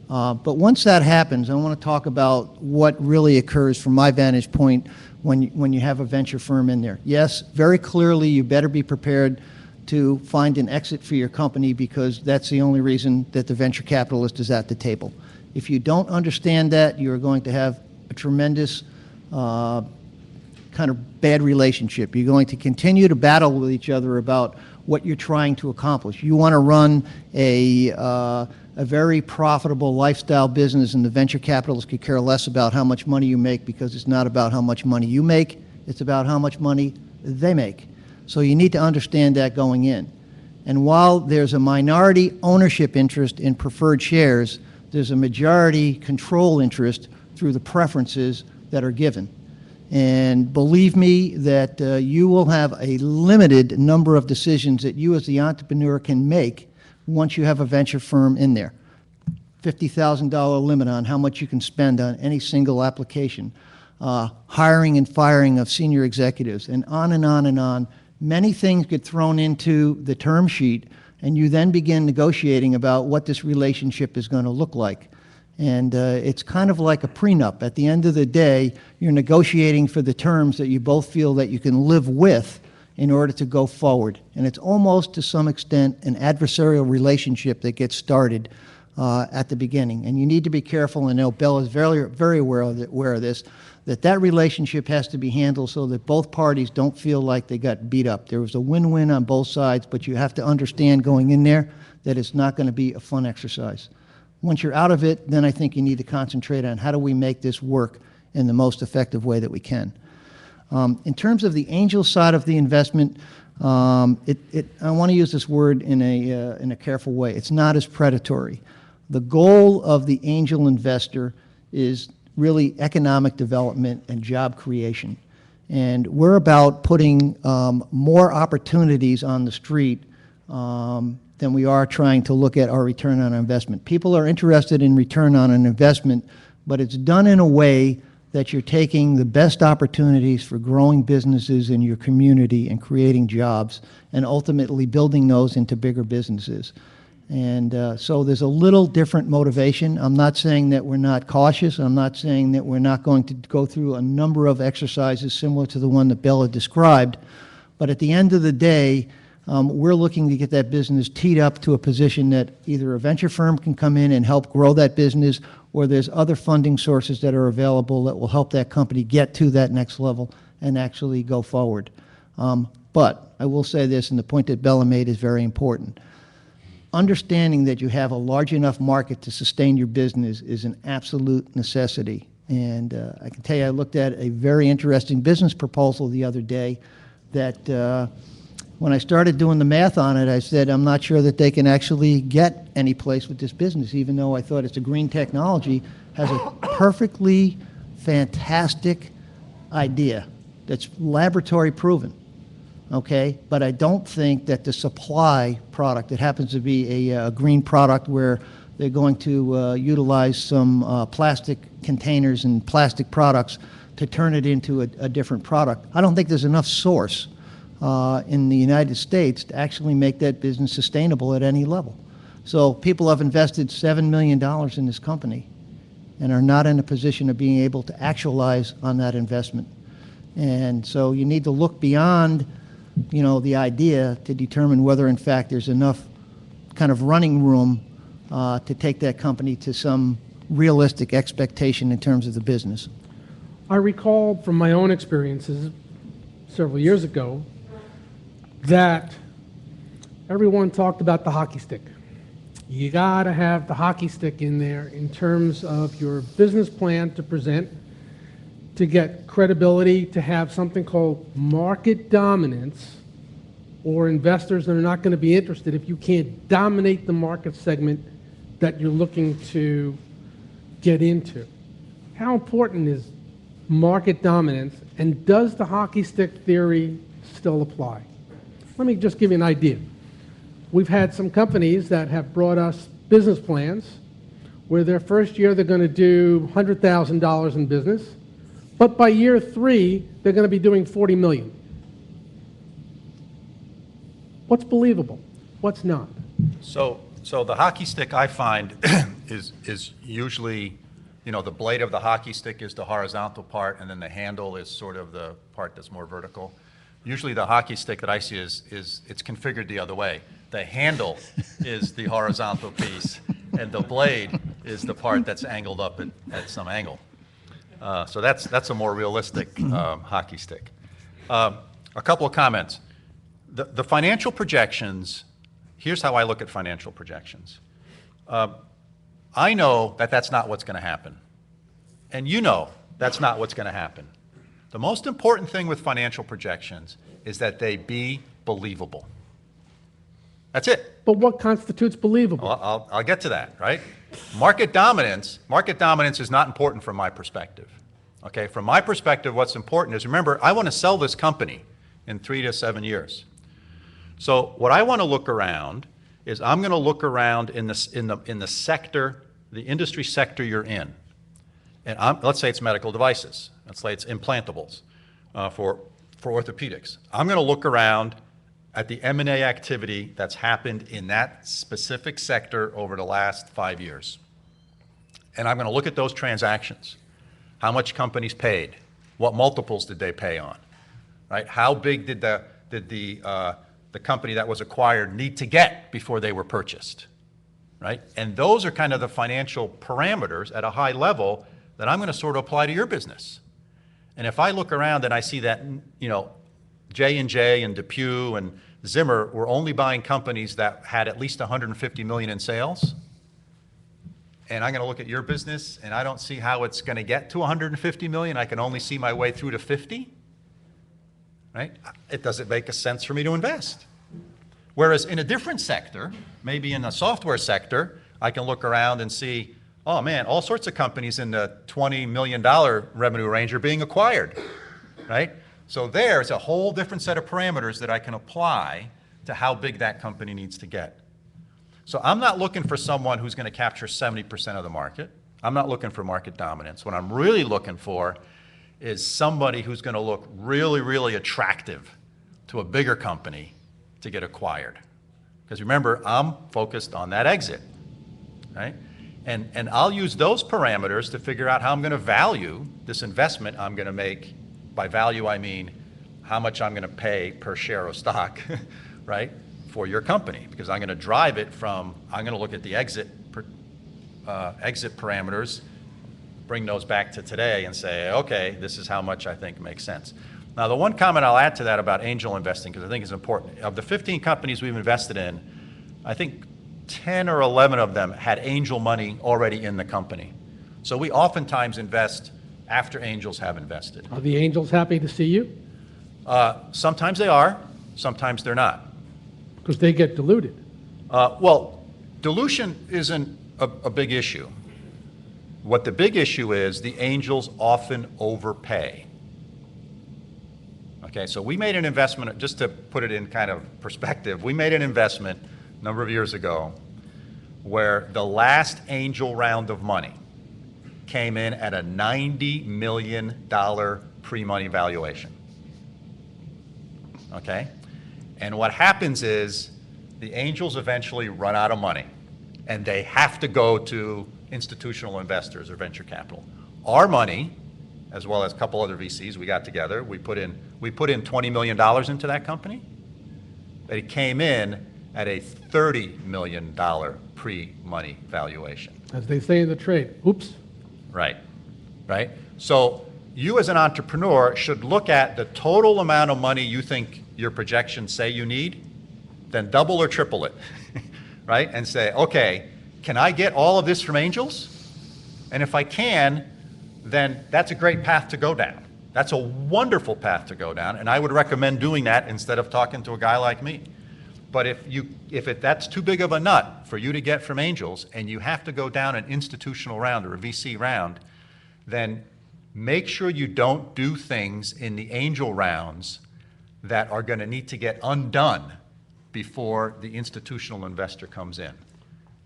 But once that happens, I want to talk about what really occurs from my vantage point when you have a venture firm in there. Yes, very clearly you better be prepared to find an exit for your company because that's the only reason that the venture capitalist is at the table. If you don't understand that, you're going to have a tremendous kind of bad relationship. You're going to continue to battle with each other about what you're trying to accomplish. You want to run a very profitable lifestyle business, and the venture capitalists could care less about how much money you make because it's not about how much money you make, it's about how much money they make. So you need to understand that going in. And while there's a minority ownership interest in preferred shares, there's a majority control interest through the preferences that are given. And believe me that you will have a limited number of decisions that you as the entrepreneur can make once you have a venture firm in there. $50,000 limit on how much you can spend on any single application, hiring and firing of senior executives, and on and on and on. Many things get thrown into the term sheet, and you then begin negotiating about what this relationship is going to look like. And it's kind of like a prenup. At the end of the day, you're negotiating for the terms that you both feel that you can live with in order to go forward. And it's almost, to some extent, an adversarial relationship that gets started at the beginning. And you need to be careful, and I know Bella is very, very aware of this, that relationship has to be handled so that both parties don't feel like they got beat up. There was a win-win on both sides, but you have to understand going in there that it's not going to be a fun exercise. Once you're out of it, then I think you need to concentrate on how do we make this work in the most effective way that we can. In terms of the angel side of the investment, I want to use this word in a careful way. It's not as predatory. The goal of the angel investor is really economic development and job creation. And we're about putting more opportunities on the street than we are trying to look at our return on investment. People are interested in return on an investment, but it's done in a way that you're taking the best opportunities for growing businesses in your community and creating jobs and ultimately building those into bigger businesses. And so there's a little different motivation. I'm not saying that we're not cautious. I'm not saying that we're not going to go through a number of exercises similar to the one that Bella described. But at the end of the day, we're looking to get that business teed up to a position that either a venture firm can come in and help grow that business, or there's other funding sources that are available that will help that company get to that next level and actually go forward. But I will say this, and the point that Bella made is very important. Understanding that you have a large enough market to sustain your business is an absolute necessity. And I can tell you, I looked at a very interesting business proposal the other day that when I started doing the math on it, I said, I'm not sure that they can actually get any place with this business, even though I thought it's a green technology, has a perfectly fantastic idea that's laboratory proven. Okay, but I don't think that the supply product, it happens to be a green product where they're going to utilize some plastic containers and plastic products to turn it into a different product. I don't think there's enough source in the United States to actually make that business sustainable at any level. So people have invested $7 million in this company and are not in a position of being able to actualize on that investment. And so you need to look beyond, you know, the idea to determine whether in fact there's enough kind of running room to take that company to some realistic expectation in terms of the business.
I recall from my own experiences several years ago that everyone talked about the hockey stick. You gotta have the hockey stick in there in terms of your business plan to present, to get credibility, to have something called market dominance, or investors that are not going to be interested if you can't dominate the market segment that you're looking to get into. How important is market dominance, and does the hockey stick theory still apply? Let me just give you an idea. We've had some companies that have brought us business plans where their first year they're going to do $100,000 in business, but by year 3, they're going to be doing $40 million. What's believable? What's not?
So the hockey stick I find is usually, you know, the blade of the hockey stick is the horizontal part, and then the handle is sort of the part that's more vertical. Usually the hockey stick that I see is it's configured the other way. The handle is the horizontal piece, and the blade is the part that's angled up at some angle. So that's a more realistic hockey stick. A couple of comments. The financial projections, here's how I look at financial projections. I know that that's not what's going to happen. And you know that's not what's going to happen. The most important thing with financial projections is that they be believable. That's it.
But what constitutes believable?
Well, I'll get to that, right? Market dominance is not important from my perspective. Okay, from my perspective, what's important is, remember, I want to sell this company in 3 to 7 years. So what I want to look around is I'm going to look around in the sector, the industry sector you're in. And let's say it's medical devices. Let's say it's implantables for orthopedics. I'm going to look around at the M&A activity that's happened in that specific sector over the last 5 years. And I'm going to look at those transactions. How much companies paid? What multiples did they pay on? Right? How big did the company that was acquired need to get before they were purchased? Right? And those are kind of the financial parameters at a high level that I'm going to sort of apply to your business. And if I look around and I see that, you know, J&J and DePuy and Zimmer were only buying companies that had at least 150 million in sales, and I'm going to look at your business and I don't see how it's going to get to 150 million, I can only see my way through to 50, right? It doesn't make a sense for me to invest. Whereas in a different sector, maybe in the software sector, I can look around and see, oh man, all sorts of companies in the $20 million revenue range are being acquired, right? So there's a whole different set of parameters that I can apply to how big that company needs to get. So I'm not looking for someone who's going to capture 70% of the market. I'm not looking for market dominance. What I'm really looking for is somebody who's going to look really, really attractive to a bigger company to get acquired. Because remember, I'm focused on that exit, right? And I'll use those parameters to figure out how I'm going to value this investment I'm going to make. By value, I mean how much I'm going to pay per share of stock, right, for your company, because I'm going to drive it from, I'm going to look at the exit parameters, bring those back to today and say, okay, this is how much I think makes sense. Now, the one comment I'll add to that about angel investing, because I think it's important, of the 15 companies we've invested in, I think 10 or 11 of them had angel money already in the company. So we oftentimes invest after angels have invested.
Are the angels happy to see you?
Sometimes they are, sometimes they're not.
Because they get diluted.
Well, dilution isn't a big issue. What the big issue is, the angels often overpay. Okay, so we made an investment, just to put it in kind of perspective, we made an investment a number of years ago where the last angel round of money came in at a $90 million pre-money valuation. Okay? And what happens is the angels eventually run out of money and they have to go to institutional investors or venture capital. Our money, as well as a couple other VCs, we got together, we put in $20 million into that company. But it came in at a $30 million pre-money valuation.
As they say in the trade, oops.
Right, right? So you as an entrepreneur should look at the total amount of money you think your projections say you need, then double or triple it, right? And say, okay, can I get all of this from angels? And if I can, then that's a great path to go down. That's a wonderful path to go down, and I would recommend doing that instead of talking to a guy like me. But if that's too big of a nut for you to get from angels, and you have to go down an institutional round or a VC round, then make sure you don't do things in the angel rounds that are going to need to get undone before the institutional investor comes in,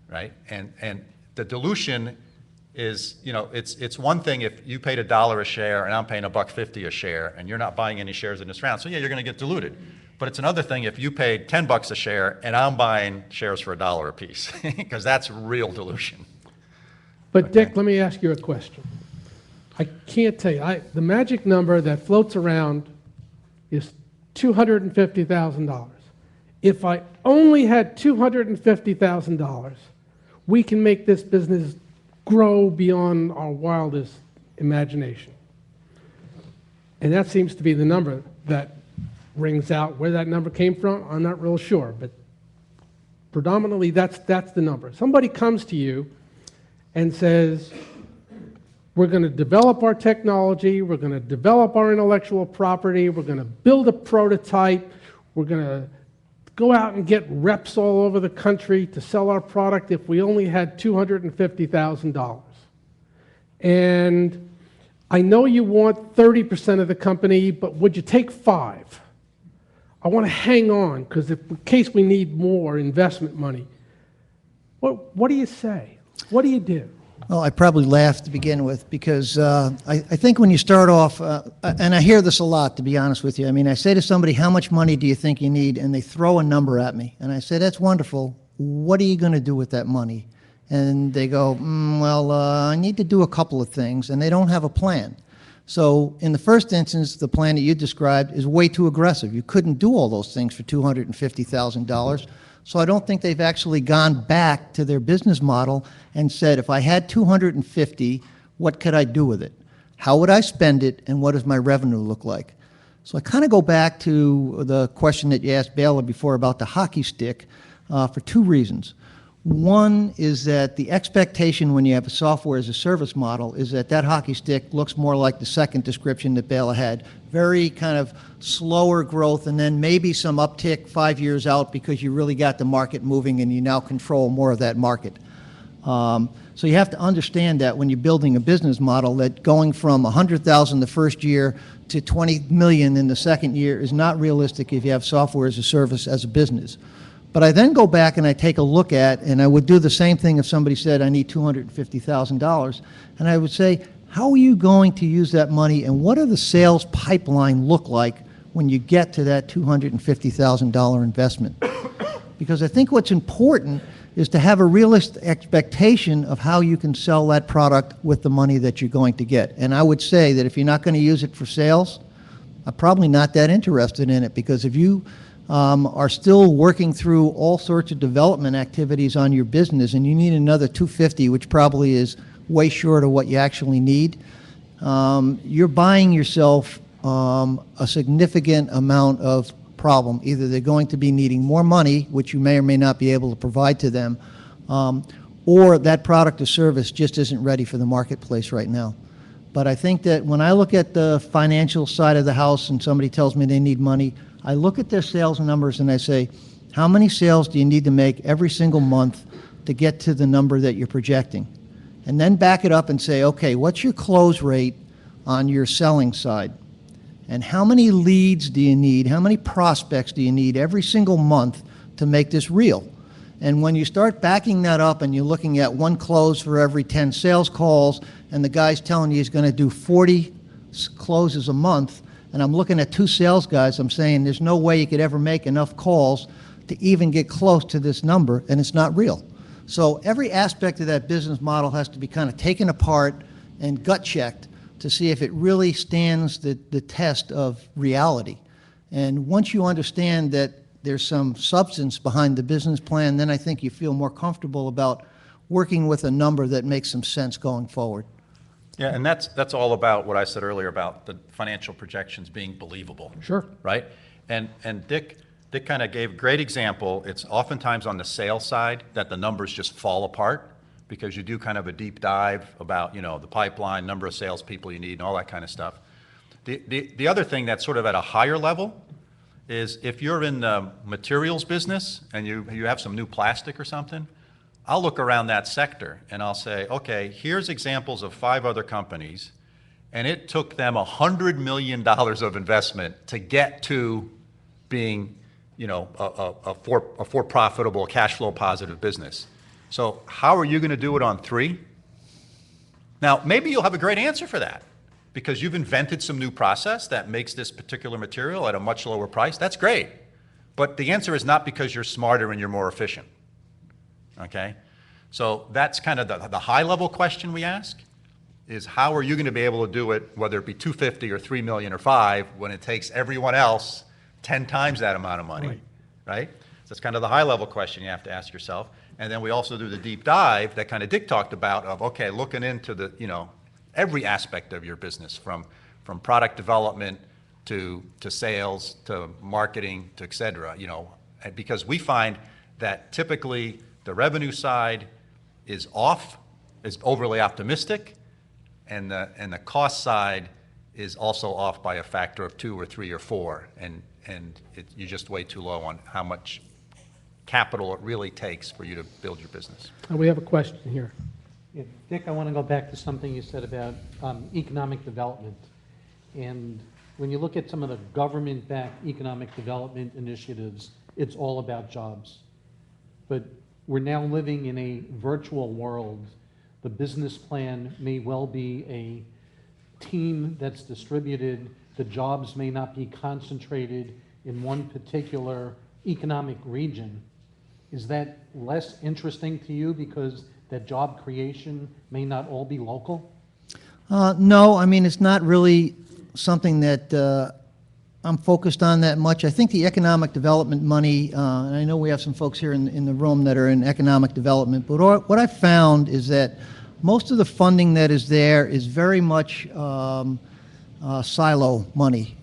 right? And the dilution is, you know, it's one thing if you paid $1 a share and I'm paying $1.50 a share and you're not buying any shares in this round. So yeah, you're going to get diluted. But it's another thing if you paid $10 a share and I'm buying shares for $1 a piece, because that's real dilution.
But
Okay.
Dick, let me ask you a question. I can't tell you, the magic number that floats around is $250,000. If I only had $250,000, we can make this business grow beyond our wildest imagination. And that seems to be the number that rings out. Where that number came from, I'm not real sure, but predominantly that's the number. Somebody comes to you and says, we're going to develop our technology, we're going to develop our intellectual property, we're going to build a prototype, we're going to go out and get reps all over the country to sell our product if we only had $250,000. And I know you want 30% of the company, but would you take 5? I want to hang on, because in case we need more investment money. What do you say? What do you do?
Well, I probably laugh to begin with because I think when you start off, and I hear this a lot, to be honest with you. I mean, I say to somebody, how much money do you think you need? And they throw a number at me. And I say, that's wonderful. What are you going to do with that money? And they go, well, I need to do a couple of things. And they don't have a plan. So in the first instance, the plan that you described is way too aggressive. You couldn't do all those things for $250,000. So I don't think they've actually gone back to their business model and said, if I had 250, what could I do with it? How would I spend it, and what does my revenue look like? So I kind of go back to the question that you asked Baylor before about the hockey stick for 2 reasons. One is that the expectation when you have a software as a service model is that that hockey stick looks more like the second description that Baylor had. Very kind of slower growth, and then maybe some uptick 5 years out because you really got the market moving and you now control more of that market. So you have to understand that when you're building a business model, that going from 100,000 the first year to 20 million in the second year is not realistic if you have software as a service as a business. But I then go back and I take a look at, and I would do the same thing if somebody said, I need $250,000. And I would say, how are you going to use that money, and what do the sales pipeline look like when you get to that $250,000 investment? Because I think what's important is to have a realistic expectation of how you can sell that product with the money that you're going to get. And I would say that if you're not going to use it for sales, I'm probably not that interested in it, because if you are still working through all sorts of development activities on your business and you need another 250, which probably is way short of what you actually need, you're buying yourself a significant amount of problem. Either they're going to be needing more money, which you may or may not be able to provide to them, or that product or service just isn't ready for the marketplace right now. But I think that when I look at the financial side of the house and somebody tells me they need money, I look at their sales numbers and I say, how many sales do you need to make every single month to get to the number that you're projecting? And then back it up and say, okay, what's your close rate on your selling side? And how many leads do you need? How many prospects do you need every single month to make this real? And when you start backing that up and you're looking at one close for every 10 sales calls, and the guy's telling you he's going to do 40 closes a month, and I'm looking at 2 sales guys, I'm saying there's no way you could ever make enough calls to even get close to this number, and it's not real. So every aspect of that business model has to be kind of taken apart and gut checked to see if it really stands the test of reality. And once you understand that there's some substance behind the business plan, then I think you feel more comfortable about working with a number that makes some sense going forward.
Yeah, and that's all about what I said earlier about the financial projections being believable.
Sure.
Right? And Dick kind of gave a great example. It's oftentimes on the sales side that the numbers just fall apart, because you do kind of a deep dive about, you know, the pipeline, number of salespeople you need, and all that kind of stuff. The other thing that's sort of at a higher level is if you're in the materials business and you have some new plastic or something, I'll look around that sector and I'll say, okay, here's examples of 5 other companies, and it took them $100 million of investment to get to being, you know, a for profitable, cash flow positive business. So how are you going to do it on 3? Now, maybe you'll have a great answer for that, because you've invented some new process that makes this particular material at a much lower price. That's great. But the answer is not because you're smarter and you're more efficient. Okay? So that's kind of the high-level question we ask, is how are you going to be able to do it, whether it be 250 or 3 million or 5, when it takes everyone else 10 times that amount of money, right? So that's kind of the high-level question you have to ask yourself. And then we also do the deep dive that kind of Dick talked about of, okay, looking into the, you know, every aspect of your business, from product development to sales to marketing to et cetera, you know, because we find that typically the revenue side is overly optimistic, and the cost side is also off by a factor of 2 or 3 or 4, and you're just way too low on how much capital it really takes for you to build your business.
And we have a question here.
Yeah, Dick, I want to go back to something you said about economic development. And when you look at some of the government-backed economic development initiatives, it's all about jobs. But we're now living in a virtual world. The business plan may well be a team that's distributed. The jobs may not be concentrated in one particular economic region. Is that less interesting to you because that job creation may not all be local?
No, I mean, it's not really something that I'm focused on that much. I think the economic development money, and I know we have some folks here in the room that are in economic development, but what I found is that most of the funding that is there is very much silo money.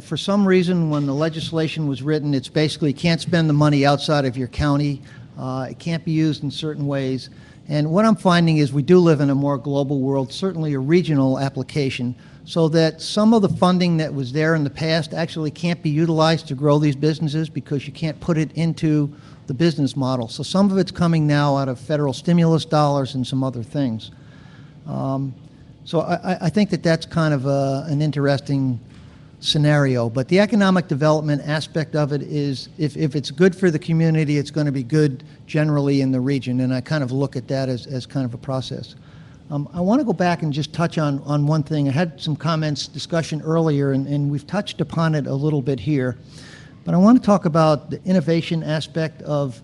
For some reason, when the legislation was written, it's basically can't spend the money outside of your county. It can't be used in certain ways. And what I'm finding is we do live in a more global world, certainly a regional application, so that some of the funding that was there in the past actually can't be utilized to grow these businesses because you can't put it into the business model. So some of it's coming now out of federal stimulus dollars and some other things. So I think that that's kind of an interesting scenario. But the economic development aspect of it is, if it's good for the community, it's going to be good generally in the region. And I kind of look at that as kind of a process. I want to go back and just touch on one thing. I had some comments, discussion earlier, and we've touched upon it a little bit here. But I want to talk about the innovation aspect of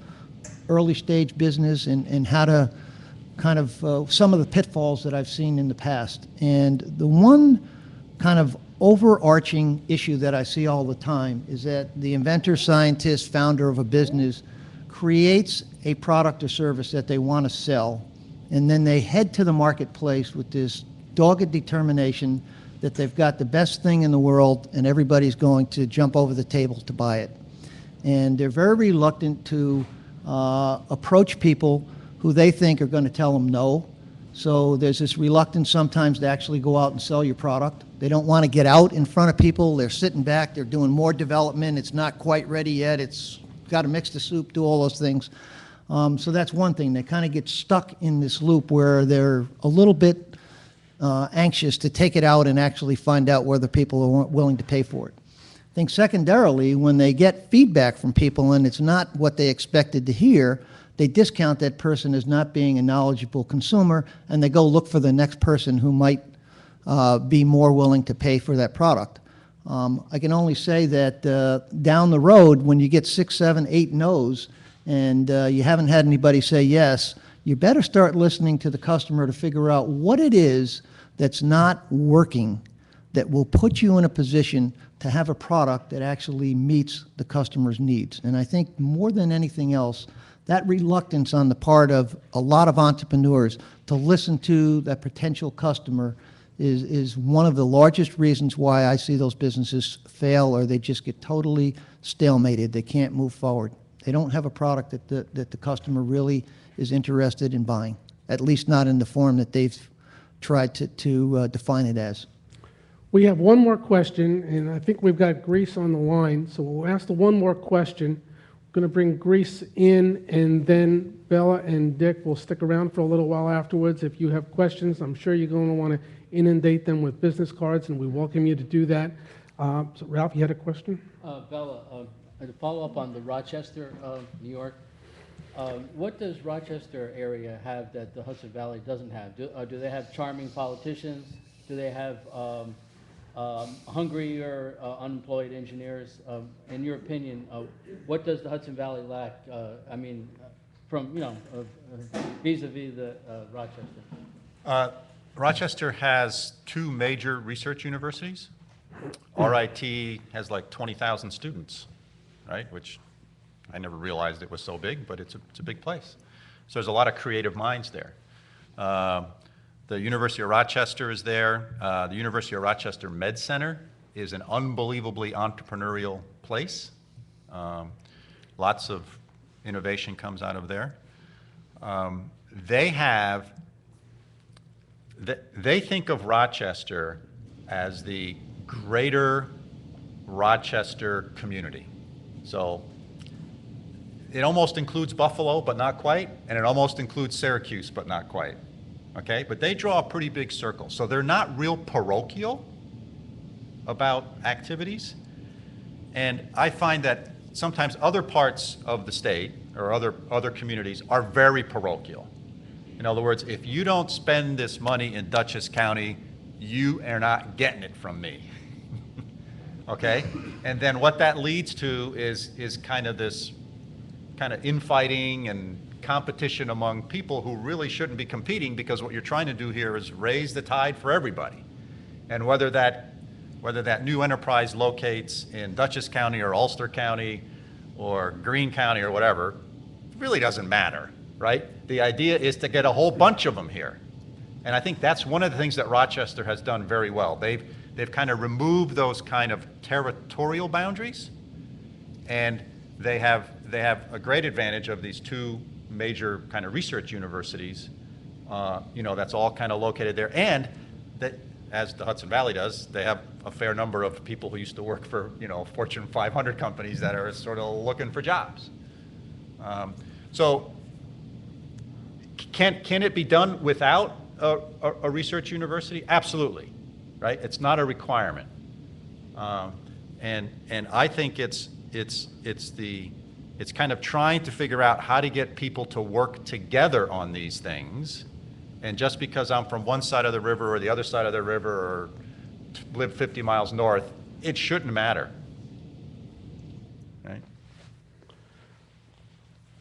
early stage business and how to kind of some of the pitfalls that I've seen in the past. And the one kind of overarching issue that I see all the time is that the inventor, scientist, founder of a business creates a product or service that they want to sell, and then they head to the marketplace with this dogged determination that they've got the best thing in the world and everybody's going to jump over the table to buy it. And they're very reluctant to approach people who they think are going to tell them no. So there's this reluctance sometimes to actually go out and sell your product. They don't want to get out in front of people. They're sitting back. They're doing more development. It's not quite ready yet. It's got to mix the soup, do all those things. So that's one thing. They kind of get stuck in this loop where they're a little bit anxious to take it out and actually find out whether people are willing to pay for it. I think secondarily, when they get feedback from people and it's not what they expected to hear, they discount that person as not being a knowledgeable consumer, and they go look for the next person who might be more willing to pay for that product. I can only say that down the road, when you get 6, 7, 8 no's, and you haven't had anybody say yes, you better start listening to the customer to figure out what it is that's not working that will put you in a position to have a product that actually meets the customer's needs. And I think more than anything else, that reluctance on the part of a lot of entrepreneurs to listen to that potential customer is one of the largest reasons why I see those businesses fail, or they just get totally stalemated. They can't move forward. They don't have a product that the customer really is interested in buying, at least not in the form that they've tried to define it as.
We have one more question, and I think we've got Greece on the line, so we'll ask the one more question. We're going to bring Greece in, and then Bella and Dick will stick around for a little while afterwards. If you have questions, I'm sure you're going to want to inundate them with business cards, and we welcome you to do that. So Ralph, you had a question?
Bella, to follow up on the Rochester, New York, what does Rochester area have that the Hudson Valley doesn't have? Do they have charming politicians? Do they have hungry or unemployed engineers? In your opinion, what does the Hudson Valley lack? I mean, from vis-a-vis the Rochester.
Rochester has 2 major research universities. RIT has like 20,000 students, right? Which I never realized it was so big, but it's a big place. So there's a lot of creative minds there. The University of Rochester is there. The University of Rochester Med Center is an unbelievably entrepreneurial place. Lots of innovation comes out of there. They think of Rochester as the greater Rochester community. So it almost includes Buffalo, but not quite, and it almost includes Syracuse, but not quite. Okay, but they draw a pretty big circle. So they're not real parochial about activities. And I find that sometimes other parts of the state or other communities are very parochial. In other words, if you don't spend this money in Dutchess County, you are not getting it from me. Okay? And then what that leads to is kind of this kind of infighting and competition among people who really shouldn't be competing, because what you're trying to do here is raise the tide for everybody. And whether that new enterprise locates in Dutchess County or Ulster County or Greene County or whatever, really doesn't matter, right? The idea is to get a whole bunch of them here. And I think that's one of the things that Rochester has done very well. They've kind of removed those kind of territorial boundaries, and they have a great advantage of these 2 major kind of research universities, that's all kind of located there. And that, as the Hudson Valley does, they have a fair number of people who used to work for, Fortune 500 companies that are sort of looking for jobs. So can it be done without a research university? Absolutely, right? It's not a requirement. And I think it's kind of trying to figure out how to get people to work together on these things. And just because I'm from one side of the river or the other side of the river or live 50 miles north, it shouldn't matter. Right?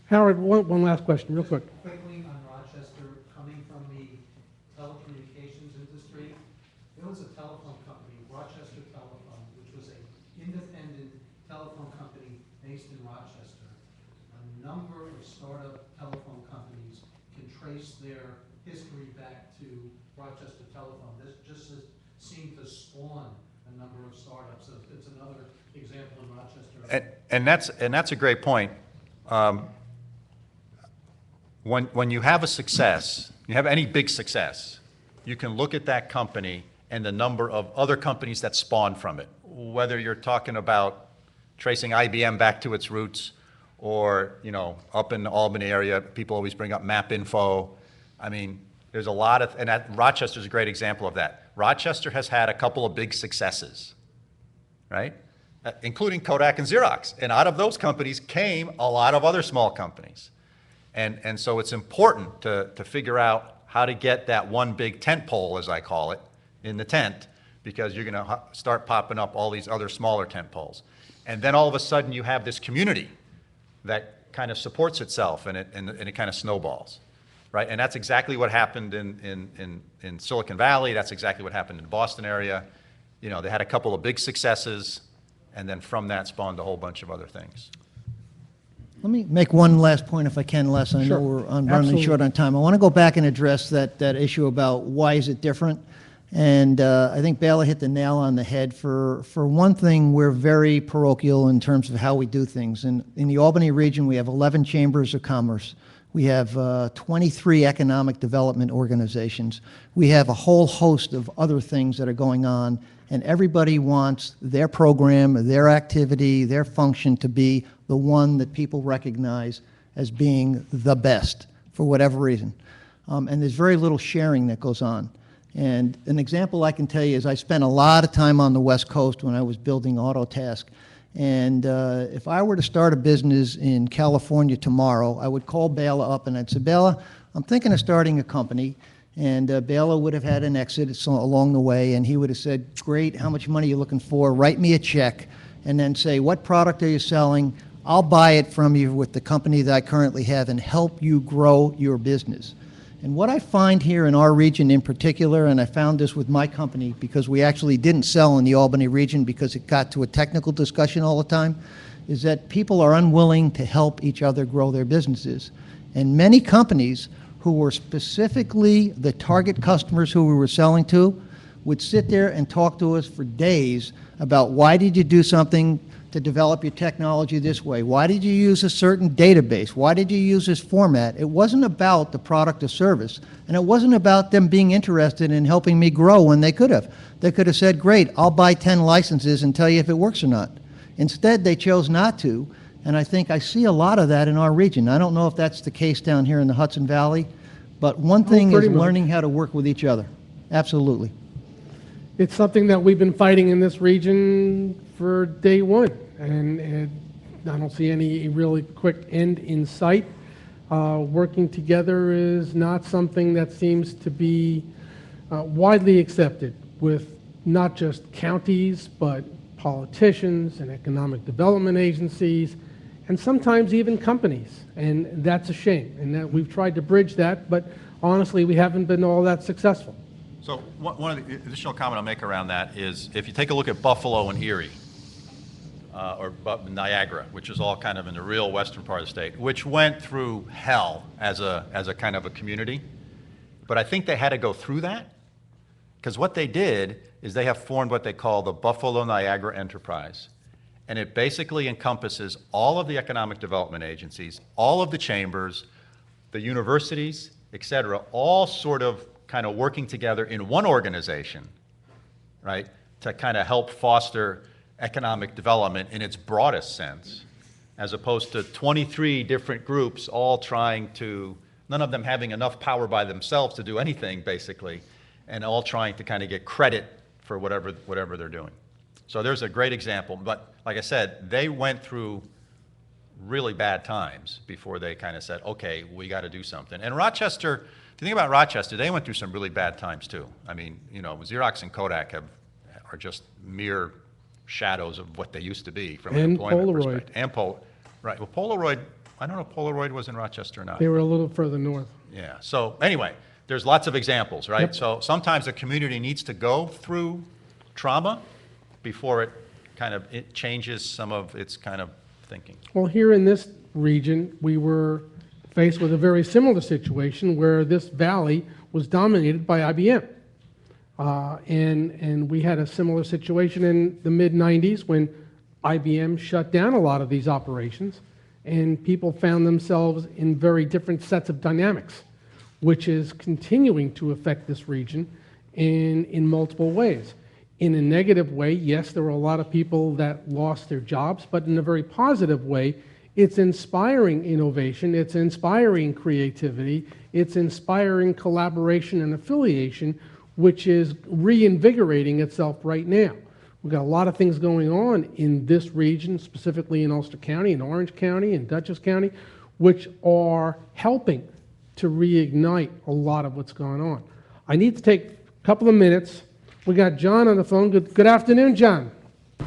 Howard, one last question, real quick.
Quickly on Rochester, coming from the telecommunications industry, there was a telephone company, Rochester Rochester, a number of startup telephone companies can trace their history back to Rochester Telephone. This just seemed to spawn a number of startups. So it's another example in Rochester.
And that's a great point. When you have a success, you have any big success, you can look at that company and the number of other companies that spawn from it. Whether you're talking about tracing IBM back to its roots, or up in the Albany area, people always bring up MapInfo. I mean, there's a lot of, and Rochester's a great example of that. Rochester has had a couple of big successes, right? Including Kodak and Xerox. And out of those companies came a lot of other small companies. And so it's important to figure out how to get that one big tent pole, as I call it, in the tent, because you're going to start popping up all these other smaller tent poles. And then all of a sudden you have this community that kind of supports itself, and it kind of snowballs, right? And that's exactly what happened in Silicon Valley. That's exactly what happened in the Boston area. They had a couple of big successes, and then from that spawned a whole bunch of other things.
Let me make one last point, if I can, Les. I know
Sure.
we're running
Absolutely.
short on time. I want to go back and address that issue about why is it different. And I think Bela hit the nail on the head. For one thing, we're very parochial in terms of how we do things. In the Albany region, we have 11 chambers of commerce. We have 23 economic development organizations. We have a whole host of other things that are going on, and everybody wants their program, their activity, their function to be the one that people recognize as being the best for whatever reason. And there's very little sharing that goes on. And an example I can tell you is I spent a lot of time on the West Coast when I was building Autotask. And if I were to start a business in California tomorrow, I would call Bela up and I'd say, Bela, I'm thinking of starting a company. And Bela would have had an exit along the way, and he would have said, great, how much money are you looking for? Write me a check, and then say, what product are you selling? I'll buy it from you with the company that I currently have and help you grow your business. And what I find here in our region in particular, and I found this with my company because we actually didn't sell in the Albany region because it got to a technical discussion all the time, is that people are unwilling to help each other grow their businesses. And many companies who were specifically the target customers who we were selling to would sit there and talk to us for days about why did you do something to develop your technology this way? Why did you use a certain database? Why did you use this format? It wasn't about the product or service, and it wasn't about them being interested in helping me grow when they could have. They could have said, great, I'll buy 10 licenses and tell you if it works or not. Instead, they chose not to, and I think I see a lot of that in our region. I don't know if that's the case down here in the Hudson Valley, but one thing is
pretty much.
learning how to work with each other. Absolutely.
It's something that we've been fighting in this region for day one, and I don't see any really quick end in sight. Working together is not something that seems to be widely accepted with not just counties, but politicians and economic development agencies, and sometimes even companies. And that's a shame, and that we've tried to bridge that, but honestly, we haven't been all that successful.
So one of the additional comment I'll make around that is if you take a look at Buffalo and Erie, or Niagara, which is all kind of in the real western part of the state, which went through hell as a kind of a community. But I think they had to go through that, because what they did is they have formed what they call the Buffalo Niagara Enterprise. And it basically encompasses all of the economic development agencies, all of the chambers, the universities, et cetera, all sort of kind of working together in one organization, right, to kind of help foster economic development in its broadest sense, as opposed to 23 different groups all trying to, none of them having enough power by themselves to do anything, basically, and all trying to kind of get credit for whatever they're doing. So there's a great example, but like I said, they went through really bad times before they kind of said, okay, we got to do something. And Rochester, if you think about Rochester, they went through some really bad times too. I mean, Xerox and Kodak are just mere shadows of what they used to be from an
And
employment
Polaroid.
perspective. And right. Well, Polaroid, I don't know if Polaroid was in Rochester or not.
They were a little further north.
Yeah, so anyway, there's lots of examples, right?
Yep.
So sometimes the community needs to go through trauma before it changes some of its kind of thinking?
Well, here in this region, we were faced with a very similar situation where this valley was dominated by IBM. And we had a similar situation in the mid-90s when IBM shut down a lot of these operations, and people found themselves in very different sets of dynamics, which is continuing to affect this region in multiple ways. In a negative way, yes, there were a lot of people that lost their jobs, but in a very positive way, it's inspiring innovation, it's inspiring creativity, it's inspiring collaboration and affiliation, which is reinvigorating itself right now. We've got a lot of things going on in this region, specifically in Ulster County, in Orange County, in Dutchess County, which are helping to reignite a lot of what's going on. I need to take a couple of minutes. We got John on the phone. Good afternoon, John.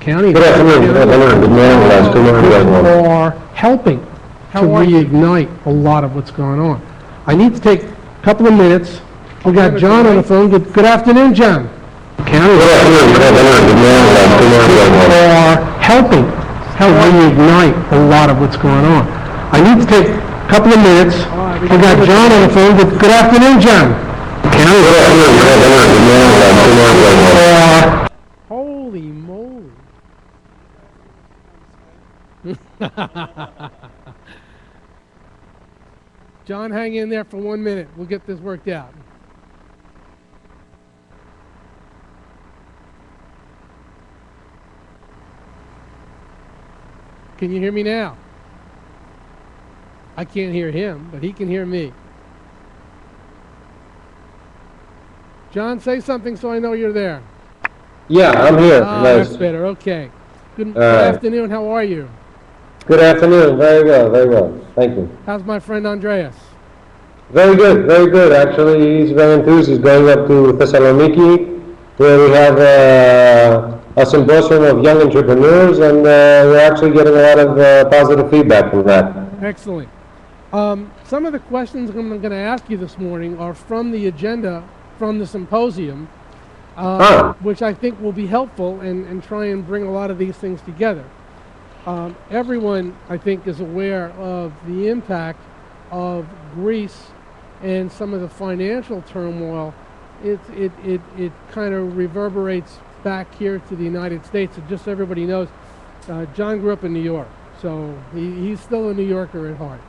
County.
Good afternoon. Good afternoon. Good morning, guys. Good morning, everyone.
Are helping to reignite a lot of what's going on. I need to take a couple of minutes. We got John on the phone. Good afternoon, John. County.
Good afternoon. Good afternoon. Good morning, guys. Good morning, everyone.
Are helping to reignite a lot of what's going on. I need to take a couple of minutes. We got John on the phone. Good afternoon, John. County.
Good afternoon. Good afternoon. Good morning, guys. Good morning, everyone.
Holy moly. John, hang in there for 1 minute. We'll get this worked out. Can you hear me now? I can't hear him, but he can hear me. John, say something so I know you're there.
Yeah, I'm here.
That's better. Okay. Good afternoon. How are you?
Good afternoon. Very well. Very well. Thank you.
How's my friend Andreas?
Very good. Very good. Actually, he's very enthused. He's going up to Thessaloniki, where we have a symposium of young entrepreneurs, and we're actually getting a lot of positive feedback from that.
Excellent. Some of the questions I'm going to ask you this morning are from the agenda from the symposium, which I think will be helpful and try and bring a lot of these things together. Everyone, I think, is aware of the impact of Greece and some of the financial turmoil. It kind of reverberates back here to the United States. And just so everybody knows, John grew up in New York, so he's still a New Yorker at heart.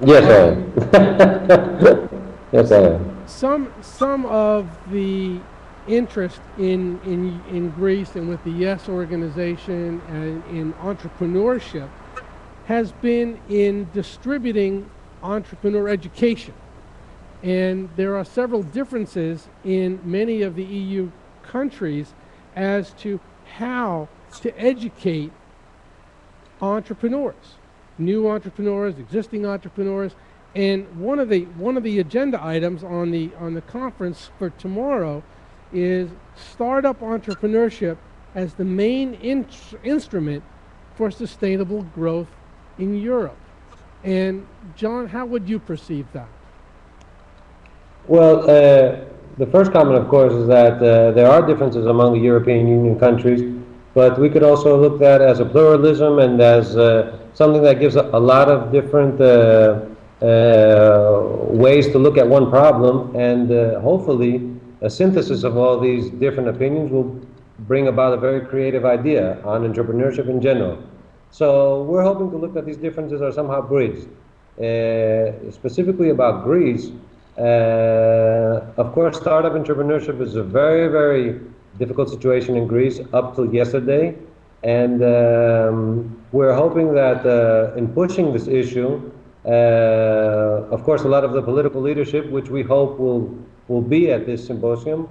Yes, I am. Yes, I am.
Some of the interest in Greece and with the YES organization and in entrepreneurship has been in distributing entrepreneur education. And there are several differences in many of the EU countries as to how to educate entrepreneurs, new entrepreneurs, existing entrepreneurs. And one of the agenda items on the conference for tomorrow is startup entrepreneurship as the main instrument for sustainable growth in Europe. And John, how would you perceive that?
Well, the first comment, of course, is that there are differences among the European Union countries, but we could also look at as a pluralism and as something that gives a lot of different ways to look at one problem, and hopefully a synthesis of all these different opinions will bring about a very creative idea on entrepreneurship in general. So we're hoping to look at these differences are somehow bridged. Specifically about Greece, of course, startup entrepreneurship is a very, very difficult situation in Greece up till yesterday, and we're hoping that in pushing this issue, of course, a lot of the political leadership, which we hope will be at this symposium,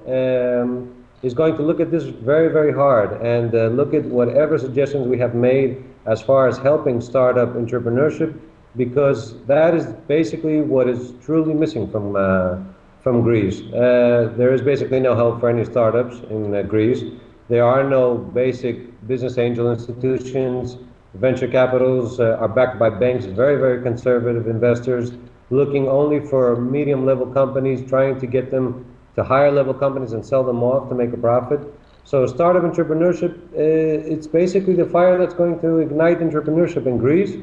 is going to look at this very, very hard and look at whatever suggestions we have made as far as helping startup entrepreneurship, because that is basically what is truly missing from Greece. There is basically no help for any startups in Greece. There are no basic business angel institutions. Venture capitals are backed by banks, very, very conservative investors, looking only for medium-level companies, trying to get them to higher-level companies and sell them off to make a profit. So startup entrepreneurship, it's basically the fire that's going to ignite entrepreneurship in Greece.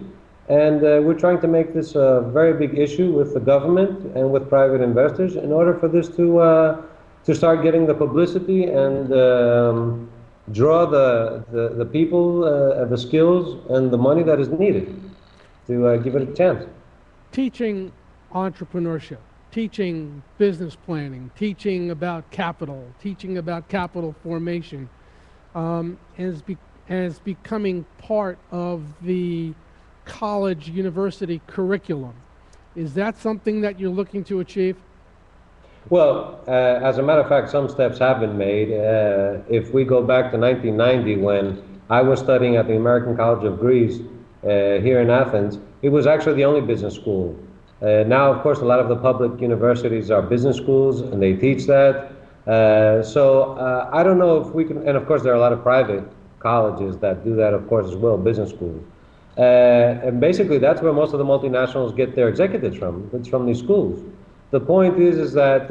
And we're trying to make this a very big issue with the government and with private investors in order for this to start getting the publicity and draw the people, the skills, and the money that is needed to give it a chance.
Teaching entrepreneurship, teaching business planning, teaching about capital formation, as becoming part of the college university curriculum. Is that something that you're looking to achieve?
Well, as a matter of fact, some steps have been made. If we go back to 1990, when I was studying at the American College of Greece here in Athens, it was actually the only business school. Now, of course, a lot of the public universities are business schools, and they teach that. So I don't know if we can, and of course, there are a lot of private colleges that do that, of course, as well, business schools. And basically, that's where most of the multinationals get their executives from. It's from these schools. The point is that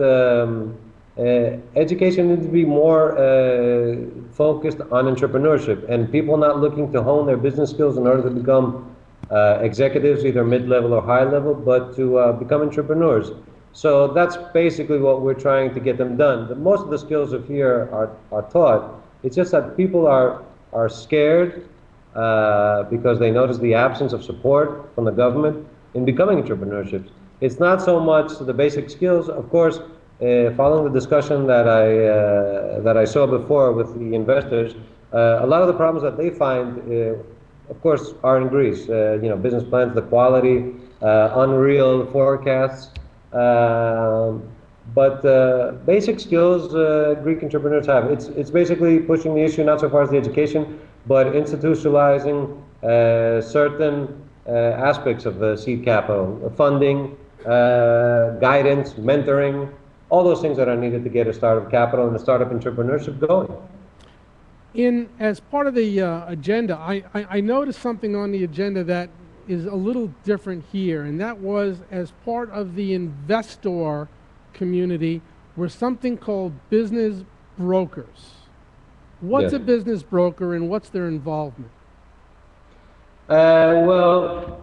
education needs to be more focused on entrepreneurship, and people not looking to hone their business skills in order to become executives, either mid-level or high-level, but to become entrepreneurs. So that's basically what we're trying to get them done. But most of the skills of here are taught. It's just that people are scared because they notice the absence of support from the government in becoming entrepreneurships. It's not so much the basic skills. Of course, following the discussion that I saw before with the investors, a lot of the problems that they find, of course, are in Greece. Business plans, the quality, unreal forecasts. But basic skills Greek entrepreneurs have. It's basically pushing the issue not so far as the education, but institutionalizing certain aspects of the seed capital, funding, guidance, mentoring, all those things that are needed to get a startup capital and a startup entrepreneurship going.
As part of the agenda, I noticed something on the agenda that is a little different here, and that was as part of the investor community were something called business brokers. What's
Yes.
a business broker and what's their involvement?
Well,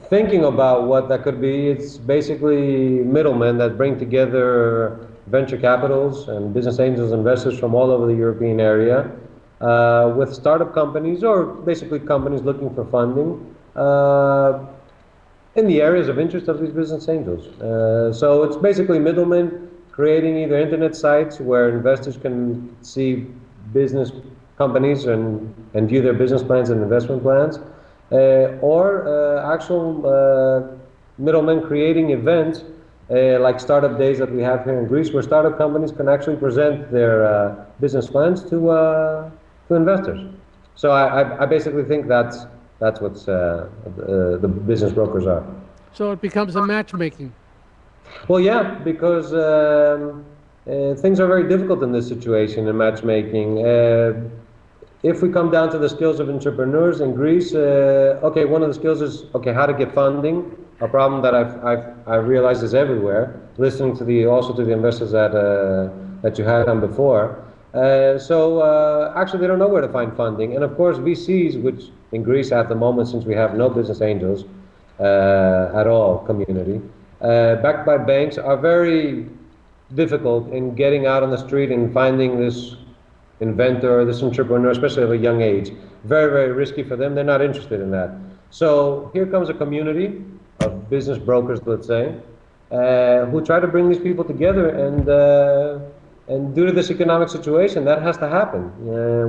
thinking about what that could be, it's basically middlemen that bring together venture capitals and business angels, investors from all over the European area with startup companies or basically companies looking for funding in the areas of interest of these business angels. So it's basically middlemen creating either internet sites where investors can see business companies and view their business plans and investment plans, or actual middlemen creating events like startup days that we have here in Greece, where startup companies can actually present their business plans to investors. So I basically think that's what the business brokers are.
So it becomes a matchmaking.
Well, yeah, because things are very difficult in this situation in matchmaking. If we come down to the skills of entrepreneurs in Greece, okay, one of the skills is how to get funding. A problem that I've realized is everywhere. Listening to also to the investors that you had on before. So actually, they don't know where to find funding, and of course, VCs, which in Greece at the moment, since we have no business angels at all, community, backed by banks, are very difficult in getting out on the street and finding this inventor, this entrepreneur, especially at a young age. Very, very risky for them. They're not interested in that. So here comes a community of business brokers, let's say, who try to bring these people together, and due to this economic situation, that has to happen.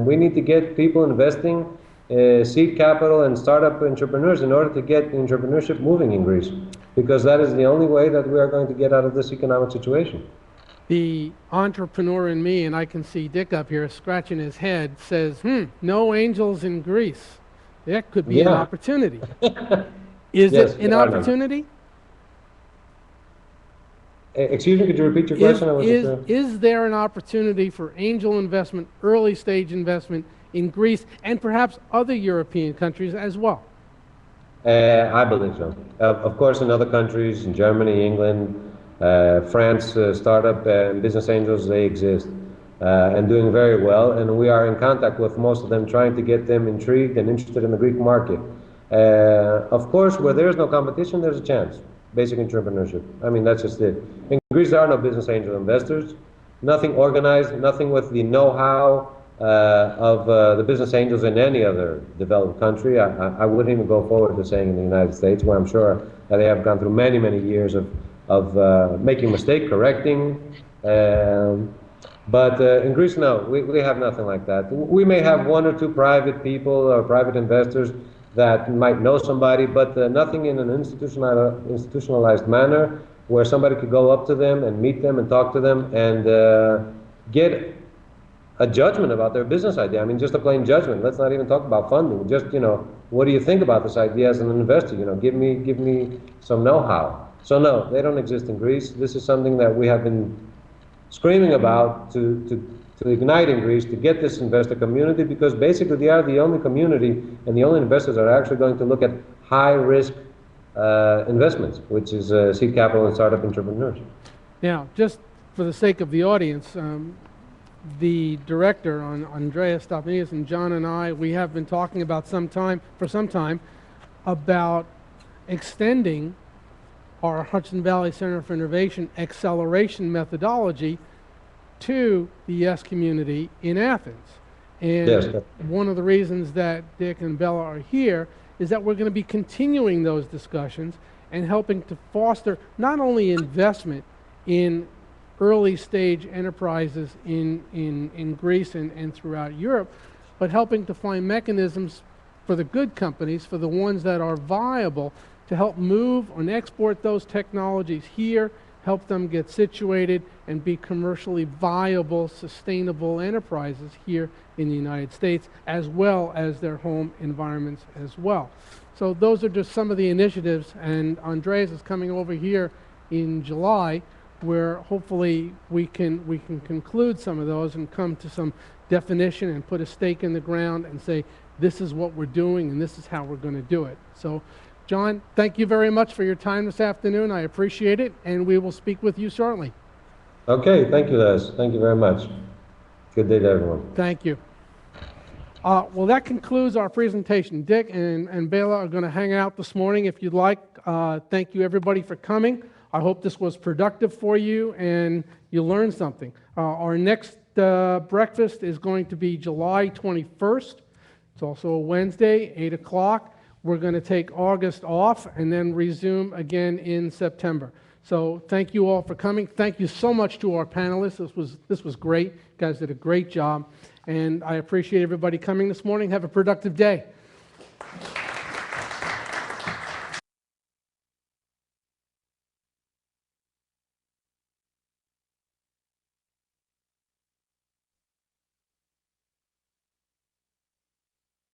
We need to get people investing seed capital and startup entrepreneurs in order to get entrepreneurship moving in Greece, because that is the only way that we are going to get out of this economic situation.
The entrepreneur in me, and I can see Dick up here scratching his head, says, no angels in Greece. That could be an opportunity. Is
Yes,
it an
there are none.
opportunity?
Excuse me, could you repeat your question?
Is there an opportunity for angel investment, early stage investment in Greece and perhaps other European countries as well?
I believe so. Of course, in other countries, in Germany, England, France, startup and business angels, they exist. and doing very well, and we are in contact with most of them, trying to get them intrigued and interested in the Greek market. Of course, where there is no competition, there's a chance. Basic entrepreneurship. I mean, that's just it. In Greece, there are no business angel investors. Nothing organized, nothing with the know-how of the business angels in any other developed country. I wouldn't even go forward to saying in the United States, where I'm sure that they have gone through many, many years of making mistake, correcting. But in Greece, no, we have nothing like that. We may have one or two private people or private investors that might know somebody, but nothing in an institutionalized manner where somebody could go up to them and meet them and talk to them and get a judgment about their business idea. I mean, just a plain judgment. Let's not even talk about funding. Just, what do you think about this idea as an investor? Give me some know-how. So no, they don't exist in Greece. This is something that we have been screaming about to ignite in Greece, to get this investor community, because basically they are the only community and the only investors that are actually going to look at high-risk investments, which is seed capital and startup entrepreneurs.
Now, just for the sake of the audience, the director, Andreas Stopanias, and John and I, we have been talking about for some time about extending our Hudson Valley Center for Innovation acceleration methodology to the YES community in Athens. And
Yes.
one of the reasons that Dick and Bella are here is that we're going to be continuing those discussions and helping to foster not only investment in early stage enterprises in Greece and throughout Europe, but helping to find mechanisms for the good companies, for the ones that are viable, to help move and export those technologies here, help them get situated and be commercially viable, sustainable enterprises here in the United States, as well as their home environments as well. So those are just some of the initiatives, and Andreas is coming over here in July, where hopefully we can conclude some of those and come to some definition and put a stake in the ground and say, this is what we're doing and this is how we're going to do it. So, John, thank you very much for your time this afternoon. I appreciate it, and we will speak with you shortly.
Okay, thank you, Les. Thank you very much. Good day to everyone.
Thank you. Well, that concludes our presentation. Dick and Bela are going to hang out this morning if you'd like. Thank you, everybody, for coming. I hope this was productive for you and you learned something. Our next breakfast is going to be July 21st. It's also a Wednesday, 8 o'clock. We're going to take August off and then resume again in September. So thank you all for coming. Thank you so much to our panelists. This was great. You guys did a great job. And I appreciate everybody coming this morning. Have a productive day.